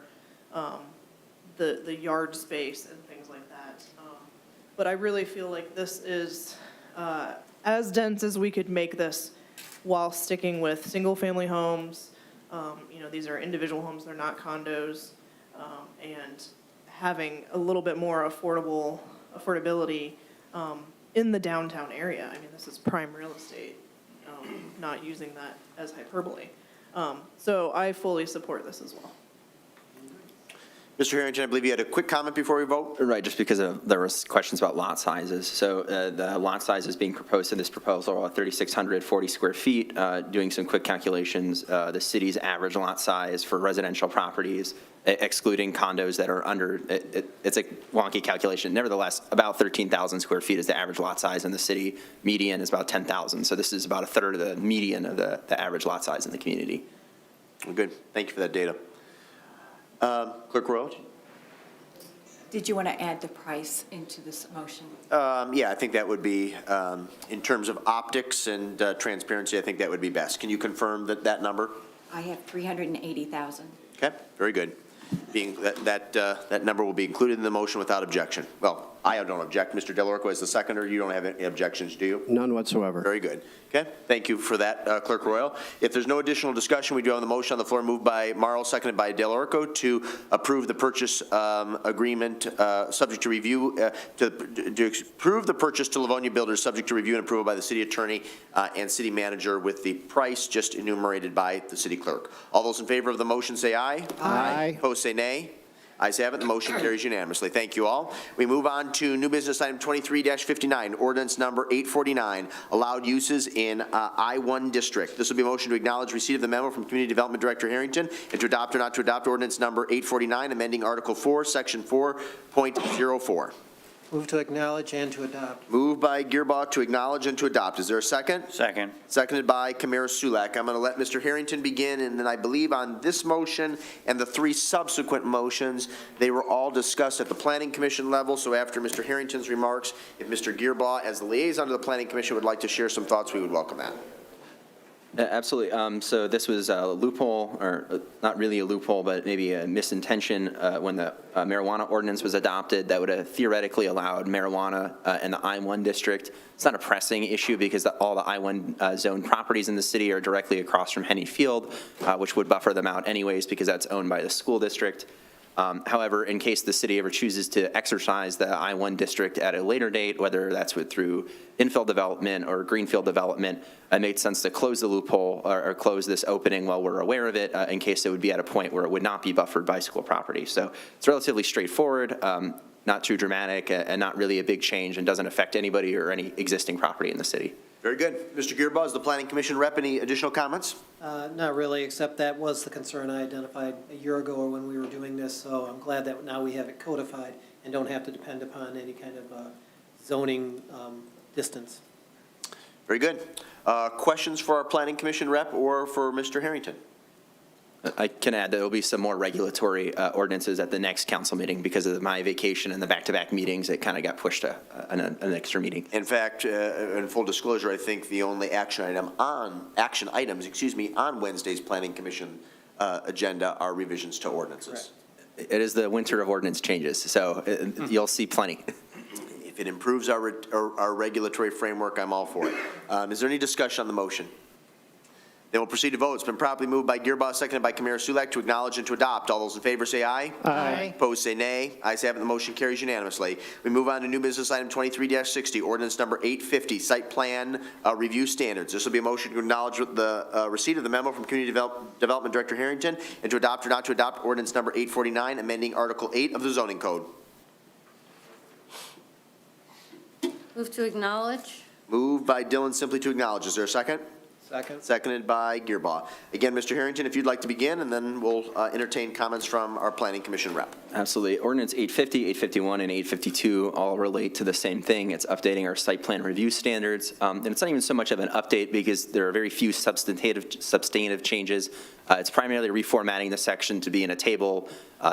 the yard space and things like that. But I really feel like this is as dense as we could make this while sticking with single-family homes. These are individual homes, they're not condos, and having a little bit more affordability in the downtown area. I mean, this is prime real estate, not using that as hyperbole. So I fully support this as well. Mr. Harrington, I believe you had a quick comment before we vote? Right, just because there was questions about lot sizes. So the lot sizes being proposed in this proposal are 3,640 square feet. Doing some quick calculations, the city's average lot size for residential properties, excluding condos that are under, it's a wonky calculation. Nevertheless, about 13,000 square feet is the average lot size in the city. Median is about 10,000. So this is about a third of the median of the average lot size in the community. Good. Thank you for that data. Clerk Royal? Did you want to add the price into this motion? Yeah, I think that would be, in terms of optics and transparency, I think that would be best. Can you confirm that number? I have 380,000. Okay, very good. Being that number will be included in the motion without objection. Well, I don't object. Mr. Delorco as the seconder, you don't have any objections, do you? None whatsoever. Very good. Okay, thank you for that, Clerk Royal. If there's no additional discussion, we do have the motion on the floor moved by Marl, seconded by Delorco to approve the purchase agreement subject to review, to approve the purchase to Livonia Builders subject to review and approval by the city attorney and city manager with the price just enumerated by the city clerk. All those in favor of the motion say aye. Aye. Opposed say nay. Ayes have it, the motion carries unanimously. Thank you all. We move on to new business item 23-59, ordinance number 849, allowed uses in I-1 district. This will be a motion to acknowledge receipt of the memo from Community Development Director Harrington and to adopt or not to adopt ordinance number 849, amending Article 4, Section 4.04. Move to acknowledge and to adopt. Moved by Gearbaugh to acknowledge and to adopt. Is there a second? Second. Seconded by Kamara Sulak. I'm going to let Mr. Harrington begin, and then I believe on this motion and the 3 subsequent motions, they were all discussed at the Planning Commission level. So after Mr. Harrington's remarks, if Mr. Gearbaugh, as the liaison to the Planning Commission, would like to share some thoughts, we would welcome that. Absolutely. So this was a loophole, or not really a loophole, but maybe a misintention when the marijuana ordinance was adopted that would have theoretically allowed marijuana in the I-1 district. It's not a pressing issue because all the I-1 zone properties in the city are directly across from Henny Field, which would buffer them out anyways because that's owned by the school district. However, in case the city ever chooses to exercise the I-1 district at a later date, whether that's through infill development or greenfield development, it made sense to close the loophole or close this opening while we're aware of it in case it would be at a point where it would not be buffered by school property. So it's relatively straightforward. not too dramatic, and not really a big change, and doesn't affect anybody or any existing property in the city. Very good. Mr. Gearbaugh, is the Planning Commission rep, any additional comments? Not really, except that was the concern I identified a year ago or when we were doing this, so I'm glad that now we have it codified and don't have to depend upon any kind of zoning distance. Very good. Questions for our Planning Commission rep or for Mr. Harrington? I can add there will be some more regulatory ordinances at the next council meeting because of my vacation and the back-to-back meetings. It kind of got pushed to an extra meeting. In fact, in full disclosure, I think the only action items on Wednesday's Planning Commission agenda are revisions to ordinances. Correct. It is the winter of ordinance changes, so you'll see plenty. If it improves our regulatory framework, I'm all for it. Is there any discussion on the motion? Then we'll proceed to vote. It's been properly moved by Gearbaugh, seconded by Kamara Sulak to acknowledge and to adopt. All those in favor say aye. Aye. Opposed say nay. Ayes have it, the motion carries unanimously. We move on to new business item 23-60, ordinance number 850, site plan review standards. This will be a motion to acknowledge the receipt of the memo from Community Development Director Harrington and to adopt or not to adopt ordinance number 849, amending Article 8 of the zoning code. Move to acknowledge. Moved by Dillon simply to acknowledge. Is there a second? Second. Seconded by Gearbaugh. Again, Mr. Harrington, if you'd like to begin, and then we'll entertain comments from our Planning Commission rep. Absolutely. Ordinance 850, 851, and 852 all relate to the same thing. It's updating our site plan review standards. And it's not even so much of an update because there are very few substantive changes. It's primarily reformatting the section to be in a table,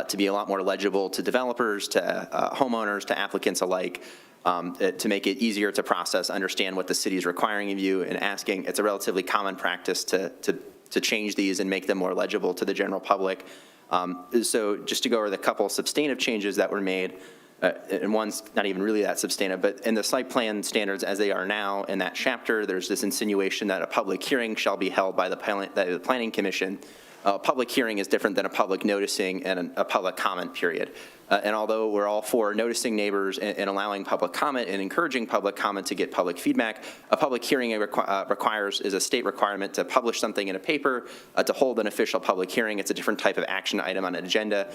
to be a lot more legible to developers, to homeowners, to applicants alike. To make it easier to process, understand what the city is requiring of you and asking. It's a relatively common practice to change these and make them more legible to the general public. So just to go over the couple substantive changes that were made, and one's not even really that substantive, but in the site plan standards as they are now in that chapter, there's this insinuation that a public hearing shall be held by the Planning Commission. A public hearing is different than a public noticing and a public comment period. And although we're all for noticing neighbors and allowing public comment and encouraging public comment to get public feedback, a public hearing is a state requirement to publish something in a paper, to hold an official public hearing. It's a different type of action item on an agenda.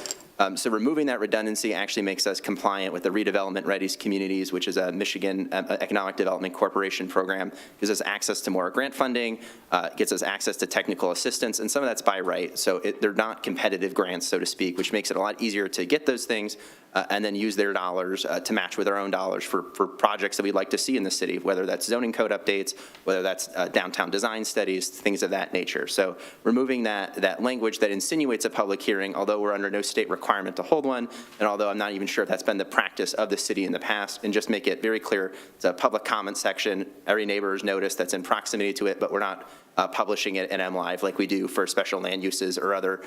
So removing that redundancy actually makes us compliant with the Redevelopment Ready Communities, which is a Michigan Economic Development Corporation program. Gives us access to more grant funding, gets us access to technical assistance, and some of that's by right. So they're not competitive grants, so to speak, which makes it a lot easier to get those things and then use their dollars to match with our own dollars for projects that we'd like to see in the city, whether that's zoning code updates, whether that's downtown design studies, things of that nature. So removing that language that insinuates a public hearing, although we're under no state requirement to hold one, and although I'm not even sure if that's been the practice of the city in the past, and just make it very clear, it's a public comment section, every neighbor is noticed that's in proximity to it, but we're not publishing it in MLive like we do for special land uses or other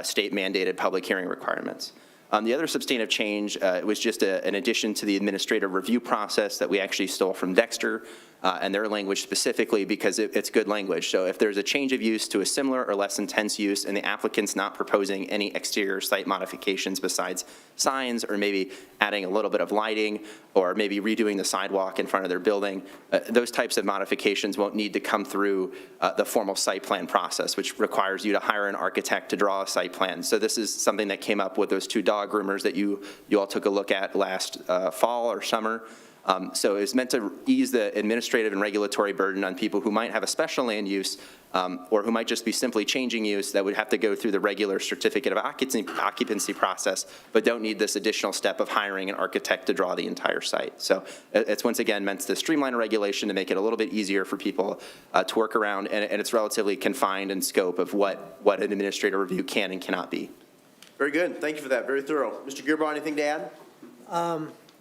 state mandated public hearing requirements. The other substantive change was just an addition to the administrative review process that we actually stole from Dexter and their language specifically because it's good language. So if there's a change of use to a similar or less intense use and the applicant's not proposing any exterior site modifications besides signs or maybe adding a little bit of lighting or maybe redoing the sidewalk in front of their building, those types of modifications won't need to come through the formal site plan process, which requires you to hire an architect to draw a site plan. So this is something that came up with those two dog groomers that you all took a look at last fall or summer. So it's meant to ease the administrative and regulatory burden on people who might have a special land use or who might just be simply changing use that would have to go through the regular certificate of occupancy process, but don't need this additional step of hiring an architect to draw the entire site. So it's once again meant to streamline a regulation to make it a little bit easier for people to work around, and it's relatively confined in scope of what an administrative review can and cannot be. Very good. Thank you for that. Very thorough. Mr. Gearbaugh, anything to add?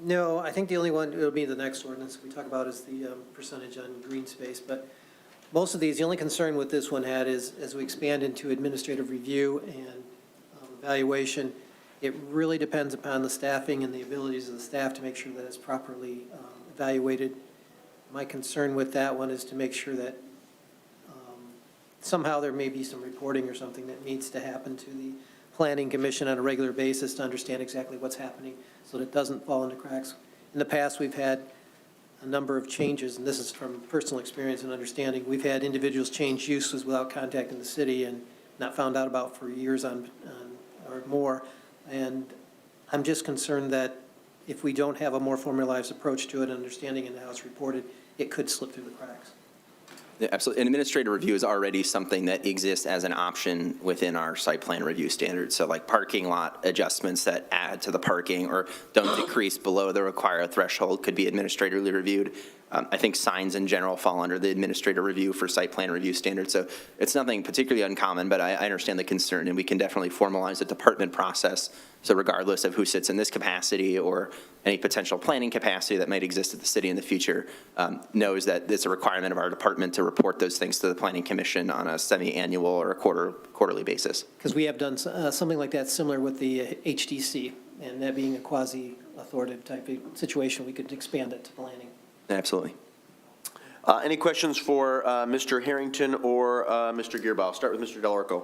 No, I think the only one, it'll be the next ordinance we talk about is the percentage on green space. But most of these, the only concern with this one had is as we expand into administrative review and evaluation, it really depends upon the staffing and the abilities of the staff to make sure that it's properly evaluated. My concern with that one is to make sure that somehow there may be some reporting or something that needs to happen to the Planning Commission on a regular basis to understand exactly what's happening so that it doesn't fall into cracks. In the past, we've had a number of changes, and this is from personal experience and understanding. We've had individuals change uses without contacting the city and not found out about for years on or more. And I'm just concerned that if we don't have a more formalized approach to it, understanding and how it's reported, it could slip through the cracks. Yeah, absolutely. An administrative review is already something that exists as an option within our site plan review standards. So like parking lot adjustments that add to the parking or don't decrease below the required threshold could be administratively reviewed. I think signs in general fall under the administrative review for site plan review standards. So it's nothing particularly uncommon, but I understand the concern, and we can definitely formalize a department process. So regardless of who sits in this capacity or any potential planning capacity that might exist at the city in the future, knows that it's a requirement of our department to report those things to the Planning Commission on a semi-annual or a quarterly basis. Because we have done something like that similar with the HDC, and that being a quasi-authoritative type of situation, we could expand it to planning. Absolutely. Any questions for Mr. Harrington or Mr. Gearbaugh? I'll start with Mr. Delorco.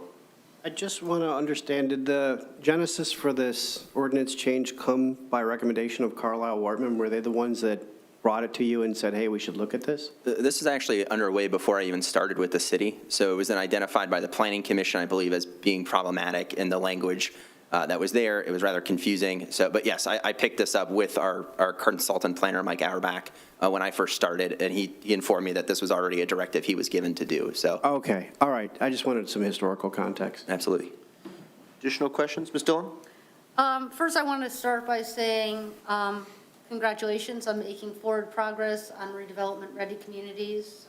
I just want to understand, did the genesis for this ordinance change come by recommendation of Carlisle Wartman? Were they the ones that brought it to you and said, hey, we should look at this? This is actually underway before I even started with the city. So it was then identified by the Planning Commission, I believe, as being problematic in the language that was there. It was rather confusing. So, but yes, I picked this up with our consultant planner, Mike Auerbach, when I first started, and he informed me that this was already a directive he was given to do. So. Okay, all right. I just wanted some historical context. Absolutely. Additional questions? Ms. Dillon? First, I want to start by saying congratulations on making forward progress on redevelopment-ready communities.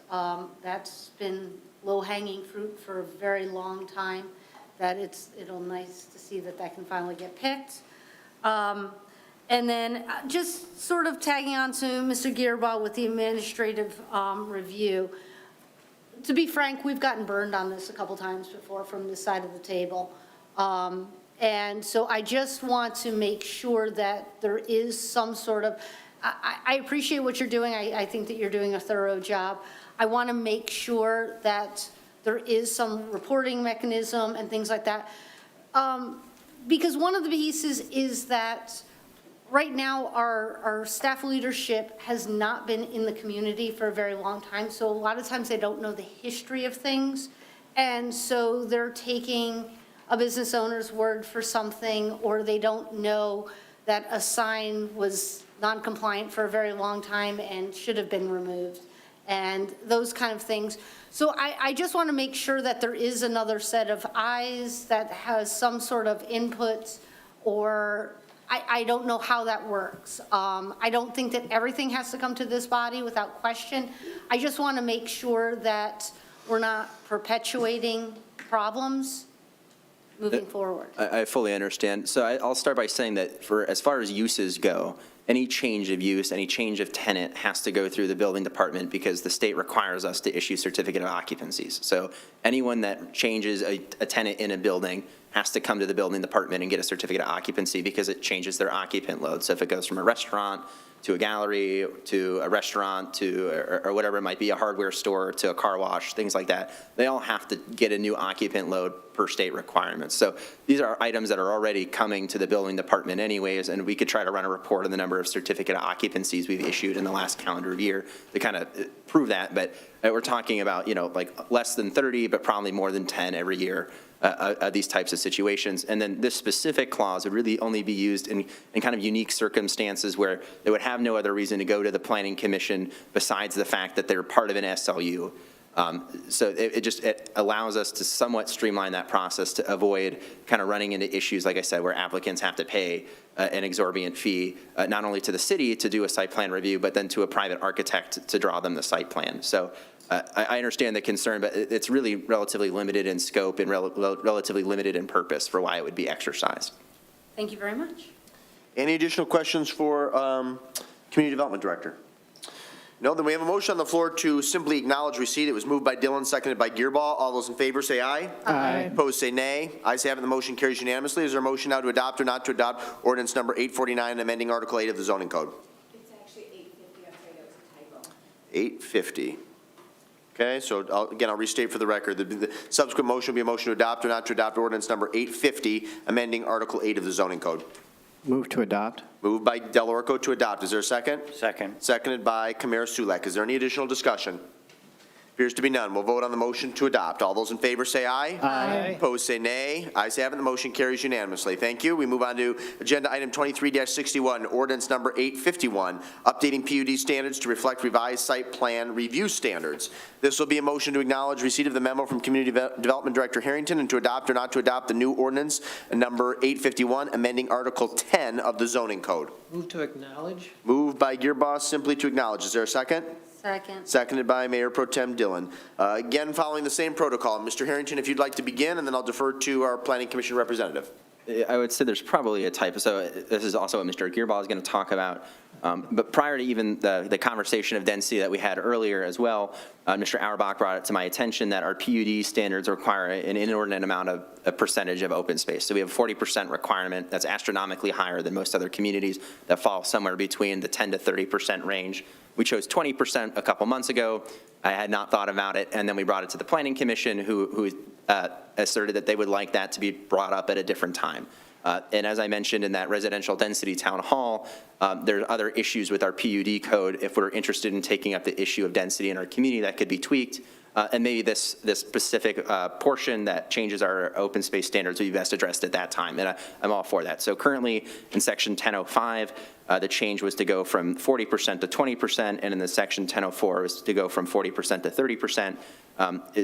That's been low-hanging fruit for a very long time. It'll nice to see that can finally get picked. And then just sort of tagging on to Mr. Gearbaugh with the administrative review. To be frank, we've gotten burned on this a couple times before from this side of the table. And so I just want to make sure that there is some sort of, I appreciate what you're doing. I think that you're doing a thorough job. I want to make sure that there is some reporting mechanism and things like that. Because one of the pieces is that right now our staff leadership has not been in the community for a very long time. So a lot of times they don't know the history of things. And so they're taking a business owner's word for something, or they don't know that a sign was non-compliant for a very long time and should have been removed, and those kind of things. So I just want to make sure that there is another set of eyes that has some sort of input, or I don't know how that works. I don't think that everything has to come to this body without question. I just want to make sure that we're not perpetuating problems moving forward. I fully understand. So I'll start by saying that as far as uses go, any change of use, any change of tenant has to go through the building department because the state requires us to issue certificate of occupancies. So anyone that changes a tenant in a building has to come to the building department and get a certificate of occupancy because it changes their occupant load. So if it goes from a restaurant to a gallery, to a restaurant, to, or whatever it might be, a hardware store, to a car wash, things like that, they all have to get a new occupant load per state requirements. So these are items that are already coming to the building department anyways, and we could try to run a report on the number of certificate of occupancies we've issued in the last calendar year to kind of prove that. But we're talking about, like less than 30, but probably more than 10 every year. These types of situations. And then this specific clause would really only be used in kind of unique circumstances where they would have no other reason to go to the Planning Commission besides the fact that they're part of an SLU. So it allows us to somewhat streamline that process to avoid kind of running into issues, like I said, where applicants have to pay an exorbitant fee, not only to the city to do a site plan review, but then to a private architect to draw them the site plan. So I understand the concern, but it's really relatively limited in scope and relatively limited in purpose for why it would be exercised. Thank you very much. Any additional questions for Community Development Director? No, then we have a motion on the floor to simply acknowledge receipt. It was moved by Dillon, seconded by Gearbaugh. All those in favor say aye. Aye. Opposed say nay. Ayes have it, the motion carries unanimously. Is there a motion now to adopt or not to adopt ordinance number 849, amending Article 8 of the zoning code? It's actually 850, I'm sorry, that was a typo. 850. Okay, so I'll restate for the record. The subsequent motion will be a motion to adopt or not to adopt ordinance number 850, amending Article 8 of the zoning code. Move to adopt. Moved by Delorco to adopt. Is there a second? Second. Seconded by Kamara Sulek. Is there any additional discussion? Appears to be none. We'll vote on the motion to adopt. All those in favor say aye. Aye. Opposed say nay. Ayes have it, the motion carries unanimously. Thank you. We move on to agenda item 23-61, ordinance number 851, updating PUD standards to reflect revised site plan review standards. This will be a motion to acknowledge receipt of the memo from Community Development Director Harrington and to adopt or not to adopt the new ordinance number 851, amending Article 10 of the zoning code. Move to acknowledge. Moved by Gearboss, simply to acknowledge. Is there a second? Second. Seconded by Mayor Pro Tem Dillon. Again, following the same protocol. Mr. Harrington, if you'd like to begin, and then I'll defer to our Planning Commission representative. I would say there's probably a typo. So this is also what Mr. Gearbaugh is going to talk about. But prior to even the conversation of density that we had earlier as well, Mr. Auerbach brought it to my attention that our PUD standards require an inordinate amount of a percentage of open space. So we have a 40% requirement that's astronomically higher than most other communities that fall somewhere between the 10 to 30% range. We chose 20% a couple months ago. I had not thought about it, and then we brought it to the Planning Commission, who asserted that they would like that to be brought up at a different time. And as I mentioned in that residential density town hall, there are other issues with our PUD code. If we're interested in taking up the issue of density in our community, that could be tweaked. And maybe this specific portion that changes our open space standards would be best addressed at that time, and I'm all for that. So currently, in Section 1005, the change was to go from 40% to 20%, and in the Section 1004 was to go from 40% to 30%.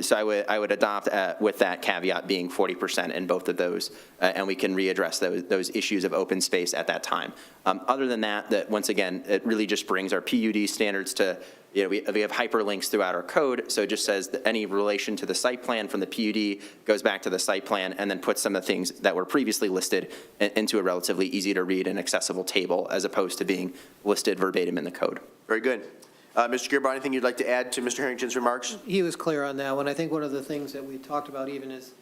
So I would adopt with that caveat being 40% in both of those, and we can readdress those issues of open space at that time. Other than that once again, it really just brings our PUD standards to, you know, we have hyperlinks throughout our code, so it just says that any relation to the site plan from the PUD goes back to the site plan and then puts some of the things that were previously listed into a relatively easy to read and accessible table as opposed to being listed verbatim in the code. Very good. Mr. Gearboss, anything you'd like to add to Mr. Harrington's remarks? He was clear on that one. I think one of the things that we talked about even is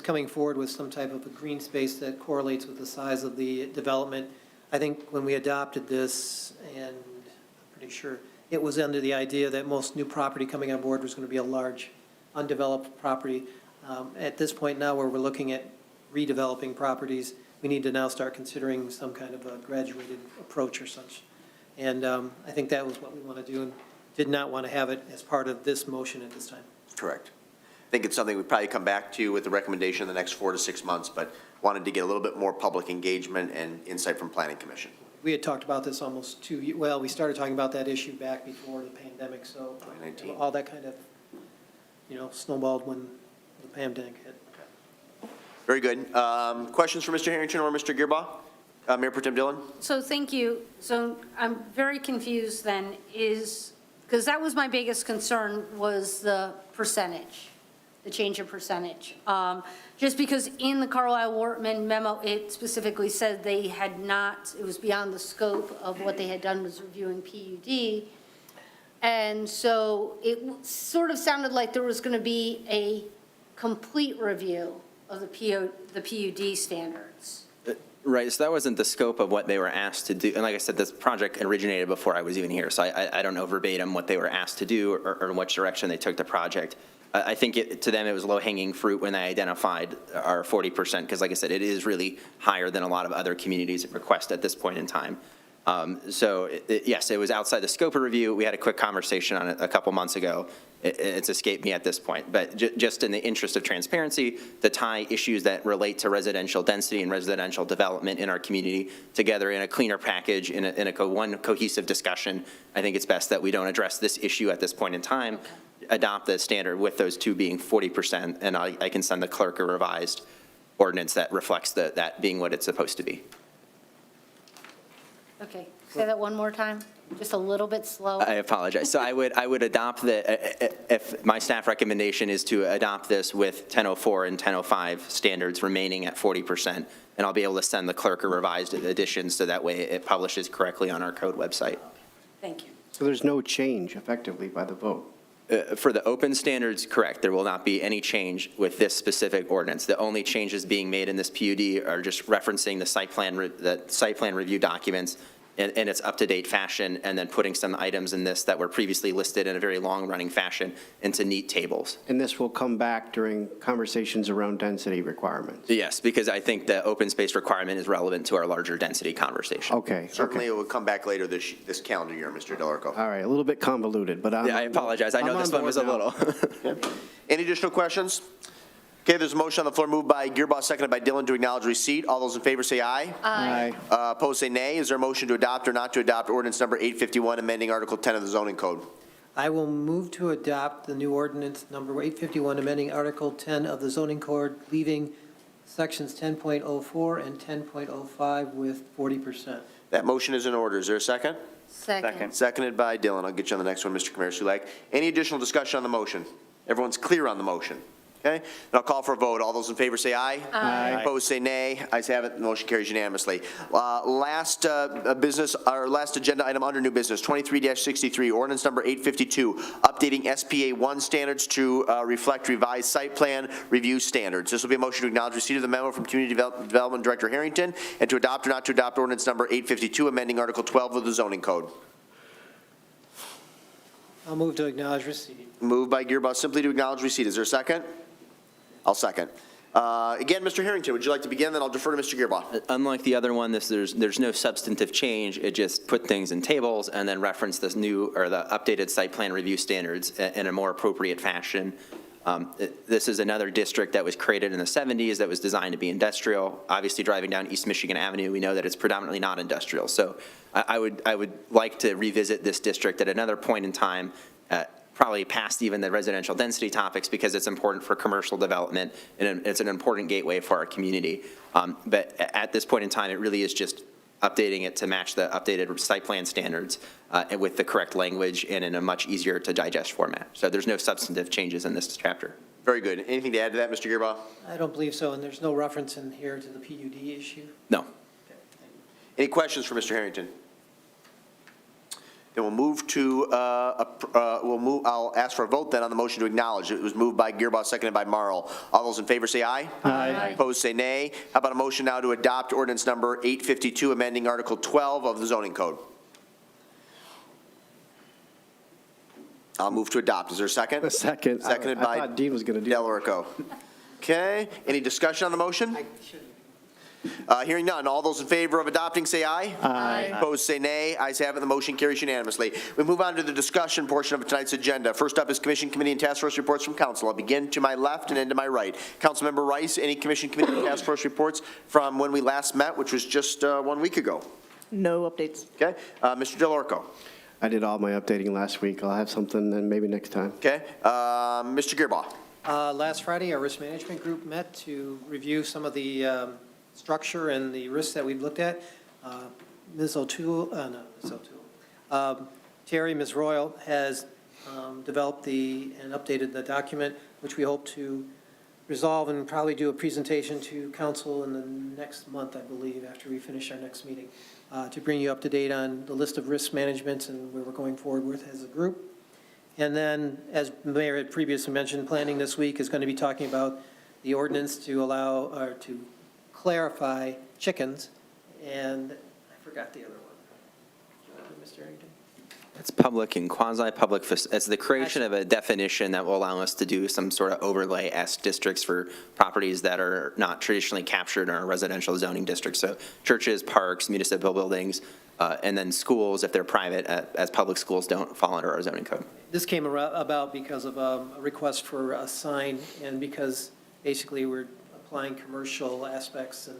coming forward with some type of a green space that correlates with the size of the development. I think when we adopted this, and I'm pretty sure it was under the idea that most new property coming on board was going to be a large undeveloped property. At this point now where we're looking at redeveloping properties, we need to now start considering some kind of a graduated approach or such. And I think that was what we want to do, and did not want to have it as part of this motion at this time. Correct. I think it's something we'd probably come back to with the recommendation in the next 4 to 6 months, but wanted to get a little bit more public engagement and insight from Planning Commission. We had talked about this almost we started talking about that issue back before the pandemic, so 2019. all that kind of, snowballed when the pandemic hit. Very good. Questions for Mr. Harrington or Mr. Gearbaugh? Mayor Pro Tem Dillon? So thank you. So I'm very confused then because that was my biggest concern was the percentage, the change in percentage. Just because in the Carlisle-Wortman memo, it specifically said they had not, it was beyond the scope of what they had done was reviewing PUD. And so it sort of sounded like there was going to be a complete review of the PUD standards. Right, so that wasn't the scope of what they were asked to do. And like I said, this project originated before I was even here, so I don't know verbatim what they were asked to do or in which direction they took the project. I think to them it was low-hanging fruit when they identified our 40%, because like I said, it is really higher than a lot of other communities request at this point in time. So yes, it was outside the scope of review. We had a quick conversation on it a couple months ago. It's escaped me at this point, but just in the interest of transparency, to tie issues that relate to residential density and residential development in our community together in a cleaner package, in one cohesive discussion, I think it's best that we don't address this issue at this point in time, adopt the standard with those two being 40%, and I can send the clerk a revised ordinance that reflects that being what it's supposed to be. Okay, say that one more time, just a little bit slow. I apologize. So I would adopt if my staff recommendation is to adopt this with 1004 and 1005 standards remaining at 40%, and I'll be able to send the clerk a revised edition so that way it publishes correctly on our code website. Thank you. So there's no change effectively by the vote? For the open standards, correct. There will not be any change with this specific ordinance. The only changes being made in this PUD are just referencing the site plan review documents in its up-to-date fashion, and then putting some items in this that were previously listed in a very long-running fashion into neat tables. And this will come back during conversations around density requirements? Yes, because I think the open space requirement is relevant to our larger density conversation. Okay. Certainly, it will come back later this calendar year, Mr. DeLarco. All right, a little bit convoluted, but Yeah, I apologize. I know this one was a little. Any additional questions? Okay, there's a motion on the floor moved by Gearboss, seconded by Dillon to acknowledge receipt. All those in favor say aye. Aye. Opposed say nay. Is there a motion to adopt or not to adopt ordinance number 851, amending Article 10 of the zoning code? I will move to adopt the new ordinance number 851, amending Article 10 of the zoning code, leaving sections 10.04 and 10.05 with 40%. That motion is in order. Is there a second? Second. Seconded by Dillon. I'll get you on the next one, Mr. Kamara-Sulak. Any additional discussion on the motion? Everyone's clear on the motion? Okay, and I'll call for a vote. All those in favor say aye. Aye. Opposed say nay. Ayes have it. The motion carries unanimously. Last business, our last agenda item under new business, 23-63, ordinance number 852, updating SPA 1 standards to reflect revised site plan review standards. This will be a motion to acknowledge receipt of the memo from Community Development Director Harrington and to adopt or not to adopt ordinance number 852, amending Article 12 of the zoning code. I'll move to acknowledge receipt. Moved by Gearboss simply to acknowledge receipt. Is there a second? I'll second. Again, Mr. Harrington, would you like to begin? Then I'll defer to Mr. Gearboss. Unlike the other one, there's no substantive change. It just put things in tables and then referenced this new, or the updated site plan review standards in a more appropriate fashion. This is another district that was created in the 70s that was designed to be industrial. Obviously, driving down East Michigan Avenue, we know that it's predominantly not industrial. So I would like to revisit this district at another point in time, probably past even the residential density topics, because it's important for commercial development and it's an important gateway for our community. But at this point in time, it really is just updating it to match the updated site plan standards and with the correct language and in a much easier to digest format. So there's no substantive changes in this chapter. Very good. Anything to add to that, Mr. Gearboss? I don't believe so, and there's no reference in here to the PUD issue. No. Any questions for Mr. Harrington? Then we'll move to, I'll ask for a vote then on the motion to acknowledge. It was moved by Gearboss, seconded by Marl. All those in favor say aye. Aye. Opposed say nay. How about a motion now to adopt ordinance number 852, amending Article 12 of the zoning code? I'll move to adopt. Is there a second? A second. Seconded I by thought Dean was going to do Del Orco. Okay, any discussion on the motion? Hearing none. All those in favor of adopting say aye. Aye. Opposed say nay. Ayes have it. The motion carries unanimously. We move on to the discussion portion of tonight's agenda. First up is Commission, Committee, and Task Force reports from Council. I'll begin to my left and end to my right. Councilmember Rice, any Commission, Committee, and Task Force reports from when we last met, which was just 1 week ago? No updates. Okay. Mr. Del Orco. I did all my updating last week. I'll have something then maybe next time. Okay. Mr. Gearbaugh. Last Friday, our risk management group met to review some of the structure and the risks that we've looked at. Ms. O'Toole, Terry, Ms. Royal has developed and updated the document, which we hope to resolve and probably do a presentation to council in the next month, I believe, after we finish our next meeting, to bring you up to date on the list of risk managements and where we're going forward with as a group. And then, as the Mayor had previously mentioned, planning this week is going to be talking about the ordinance to allow, or to clarify chickens, and I forgot the other one. Mr. Harrington? It's public and quasi-public, it's the creation of a definition that will allow us to do some sort of overlay-esque districts for properties that are not traditionally captured in our residential zoning district. So churches, parks, municipal buildings, and then schools, if they're private, as public schools don't fall under our zoning code. This came about because of a request for a sign, and because basically we're applying commercial aspects and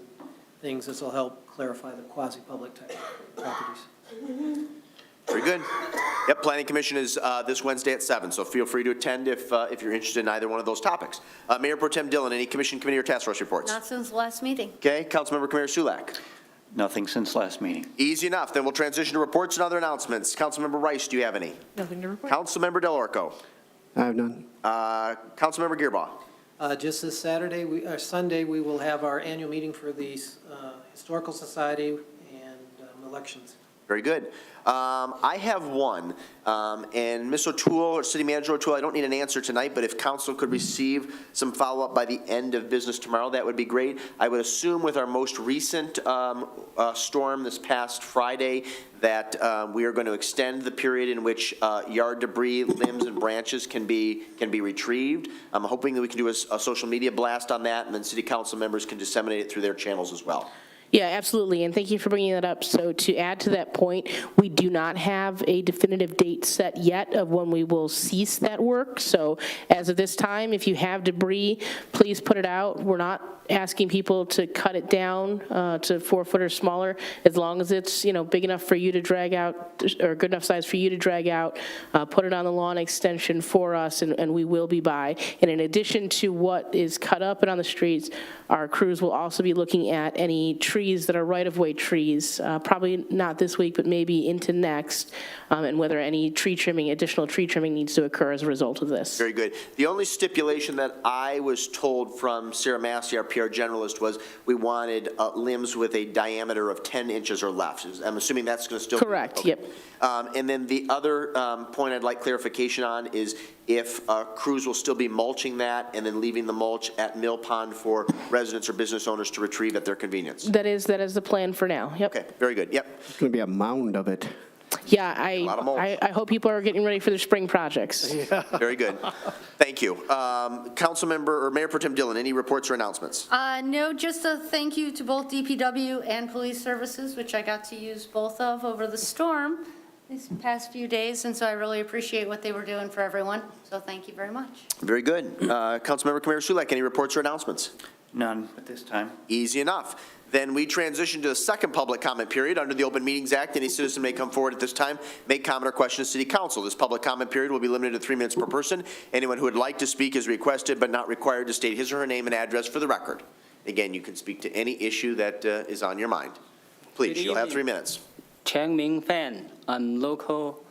things, this will help clarify the quasi-public type properties. Very good. Yep, Planning Commission is this Wednesday at 7, so feel free to attend if you're interested in either one of those topics. Mayor Pro Tem Dillon, any Commission, Committee, or Task Force reports? Not since the last meeting. Okay, Councilmember Kamara-Sulak. Nothing since last meeting. Easy enough. Then we'll transition to reports and other announcements. Councilmember Rice, do you have any? Nothing to report. Councilmember Del Orco. I have none. Councilmember Gearbaugh. Just this Sunday, we will have our annual meeting for the Historical Society and elections. Very good. I have one, and Ms. O'Toole, or City Manager O'Toole, I don't need an answer tonight, but if council could receive some follow-up by the end of business tomorrow, that would be great. I would assume with our most recent storm this past Friday that we are going to extend the period in which yard debris, limbs, and branches can be retrieved. I'm hoping that we can do a social media blast on that, and then city council members can disseminate it through their channels as well. Yeah, absolutely, and thank you for bringing that up. So to add to that point, we do not have a definitive date set yet of when we will cease that work. So as of this time, if you have debris, please put it out. We're not asking people to cut it down to 4 foot or smaller, as long as it's, big enough for you to drag out, or good enough size for you to drag out, put it on the lawn extension for us, and we will be by. And in addition to what is cut up and on the streets, our crews will also be looking at any trees that are right-of-way trees, probably not this week, but maybe into next, and whether any additional tree trimming needs to occur as a result of this. Very good. The only stipulation that I was told from Sarah Massey, our PR generalist, was we wanted limbs with a diameter of 10 inches or less. I'm assuming that's going to still be Correct, okay. yep. And then the other point I'd like clarification on is if crews will still be mulching that and then leaving the mulch at Mill Pond for residents or business owners to retrieve at their convenience. That is the plan for now, yep. Okay, very good, yep. It's going to be a mound of it. Yeah, lot of mulch. I hope people are getting ready for their spring projects. Very good. Thank you. Councilmember or Mayor Pro Tem Dillon, any reports or announcements? No, just a thank you to both DPW and police services, which I got to use both of over the storm these past few days, and so I really appreciate what they were doing for everyone, so thank you very much. Very good. Councilmember Kamara Sulak, any reports or announcements? None at this time. Easy enough. Then we transition to the second public comment period. Under the Open Meetings Act, any citizen may come forward at this time, make comment or question to City Council. This public comment period will be limited to 3 minutes per person. Anyone who would like to speak is requested but not required to state his or her name and address for the record. Again, you can speak to any issue that is on your mind. Please, you'll have 3 minutes. Chang Ming Fan. I'm local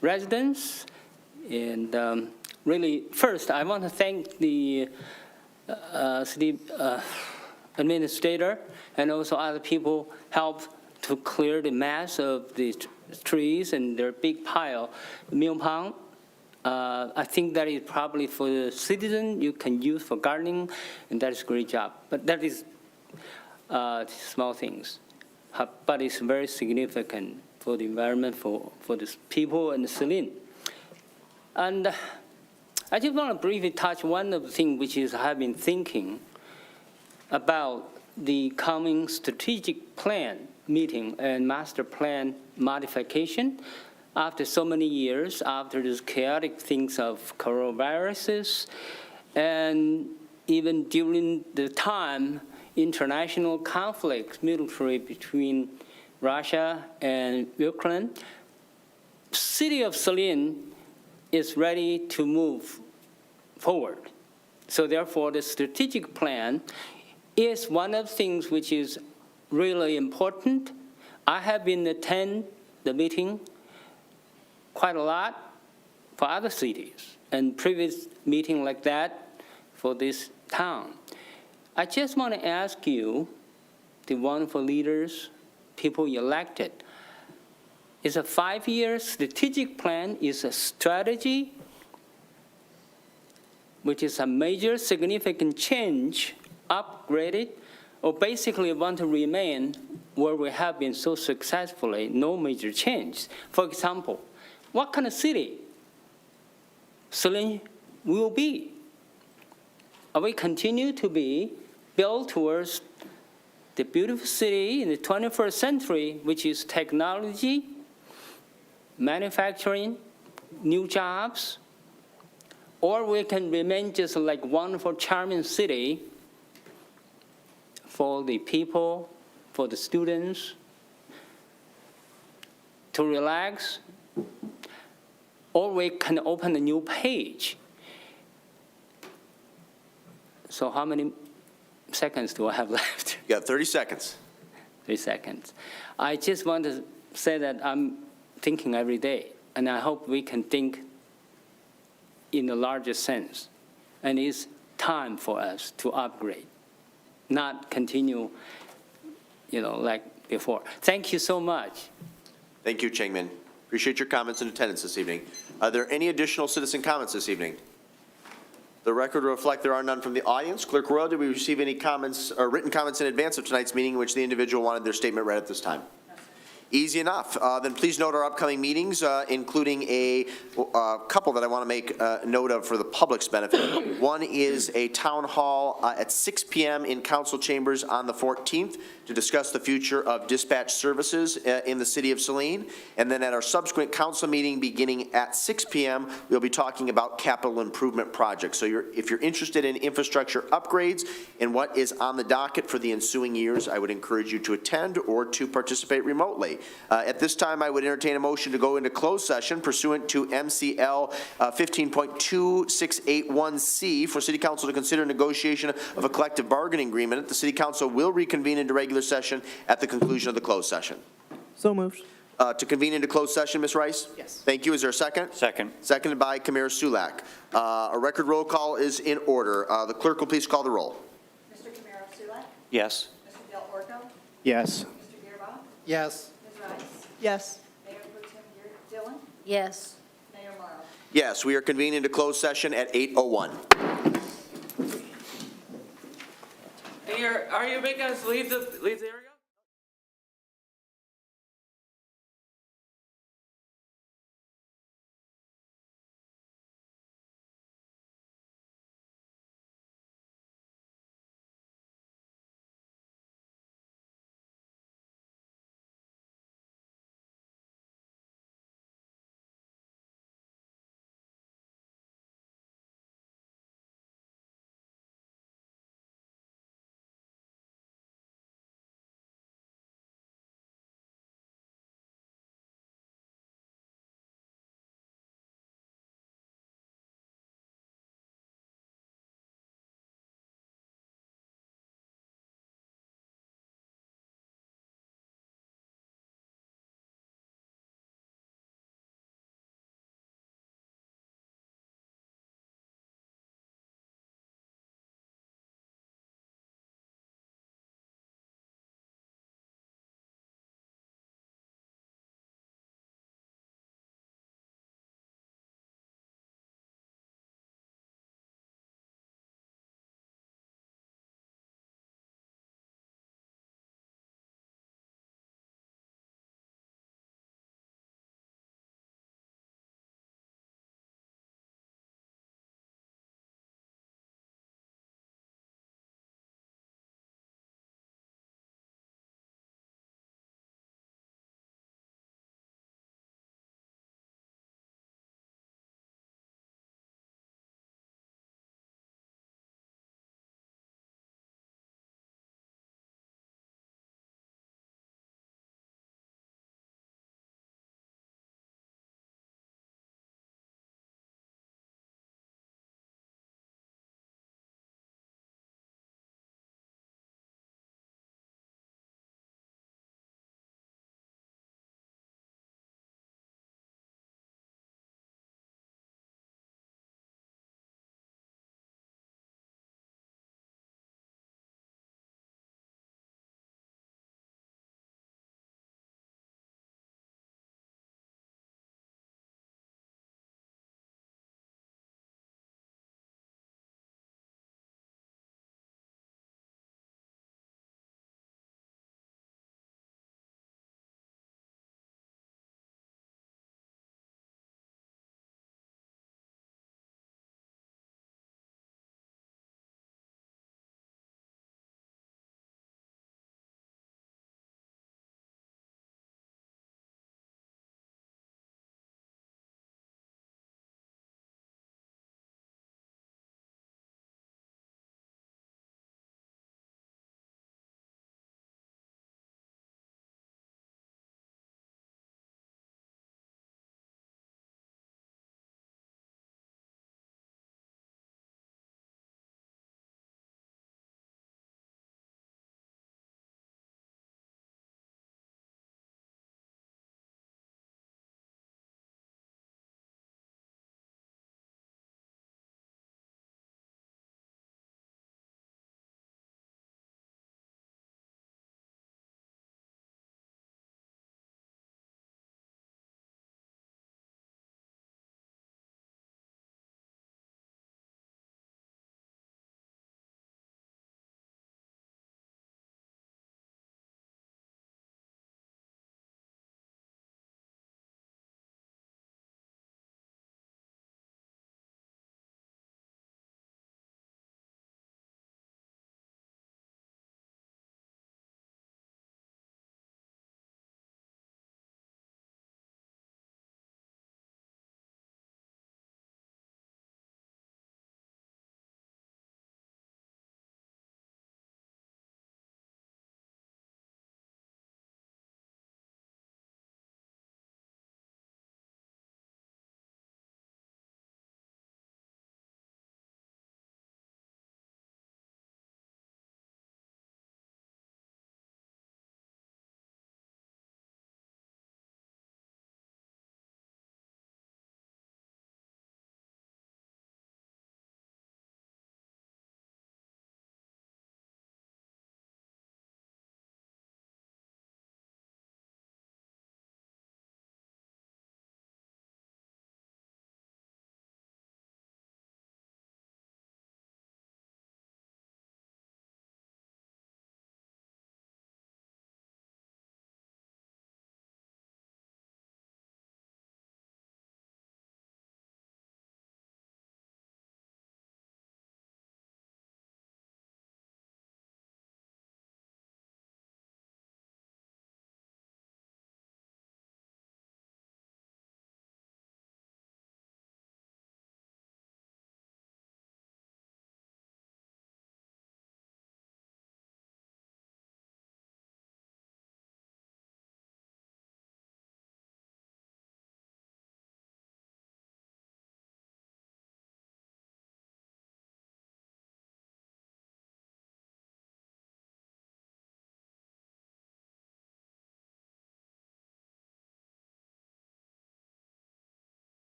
residents. And really, first, I want to thank the city administrator and also other people helped to clear the mass of the trees and their big pile. Mill Pond, I think that is probably for the citizen you can use for gardening, and that is a great job. But that is small things. But it's very significant for the environment, for the people and the Saline. And I just want to briefly touch one of the things which is I have been thinking about the coming strategic plan meeting and master plan modification after so many years, after these chaotic things of coronaviruses, and even during the time international conflicts, military between Russia and Ukraine, city of Saline is ready to move forward. So therefore, the strategic plan is one of the things which is really important. I have been attending the meeting quite a lot for other cities and previous meeting like that for this town. I just want to ask you, the wonderful leaders, people elected, is a 5-year strategic plan, is a strategy which is a major significant change, upgraded, or basically want to remain where we have been so successfully, no major change. For example, what kind of city Saline will be? Are we continue to be built towards the beautiful city in the 21st century, which is technology, manufacturing, new jobs, or we can remain just like wonderful, charming city for the people, for the students, to relax, or we can open a new page. So how many seconds do I have left? You got 30 seconds. 3 seconds. I just want to say that I'm thinking every day, and I hope we can think in a larger sense. And it's time for us to upgrade, not continue, like before. Thank you so much. Thank you, Changman. Appreciate your comments and attendance this evening. Are there any additional citizen comments this evening? The record will reflect there are none from the audience. Clerk Royal, did we receive any comments or written comments in advance of tonight's meeting in which the individual wanted their statement read at this time? Easy enough. Then please note our upcoming meetings, including a couple that I want to make note of for the public's benefit. One is a town hall at 6 p.m. in council chambers on the 14th to discuss the future of dispatch services in the city of Saline. And then at our subsequent council meeting beginning at 6 p.m., we'll be talking about capital improvement projects. So if you're interested in infrastructure upgrades and what is on the docket for the ensuing years, I would encourage you to attend or to participate remotely. At this time, I would entertain a motion to go into closed session pursuant to MCL 15.2681C for City Council to consider negotiation of a collective bargaining agreement. The City Council will reconvene into regular session at the conclusion of the closed session. So moved. To convene into closed session, Ms. Rice? Yes. Thank you. Is there a second? Second. Seconded by Kamira Sulak. A record roll call is in order. The clerk will please call the roll. Mr. Camaro Sulak? Yes. Mr. Del Orco? Yes. Mr. Gearbox? Yes. Ms. Rice? Yes. Mayor Pro Tem Dillon? Yes. Mayor Morrow? Yes, we are convening into closed session at 8:01. Mayor, are you making us leave the area?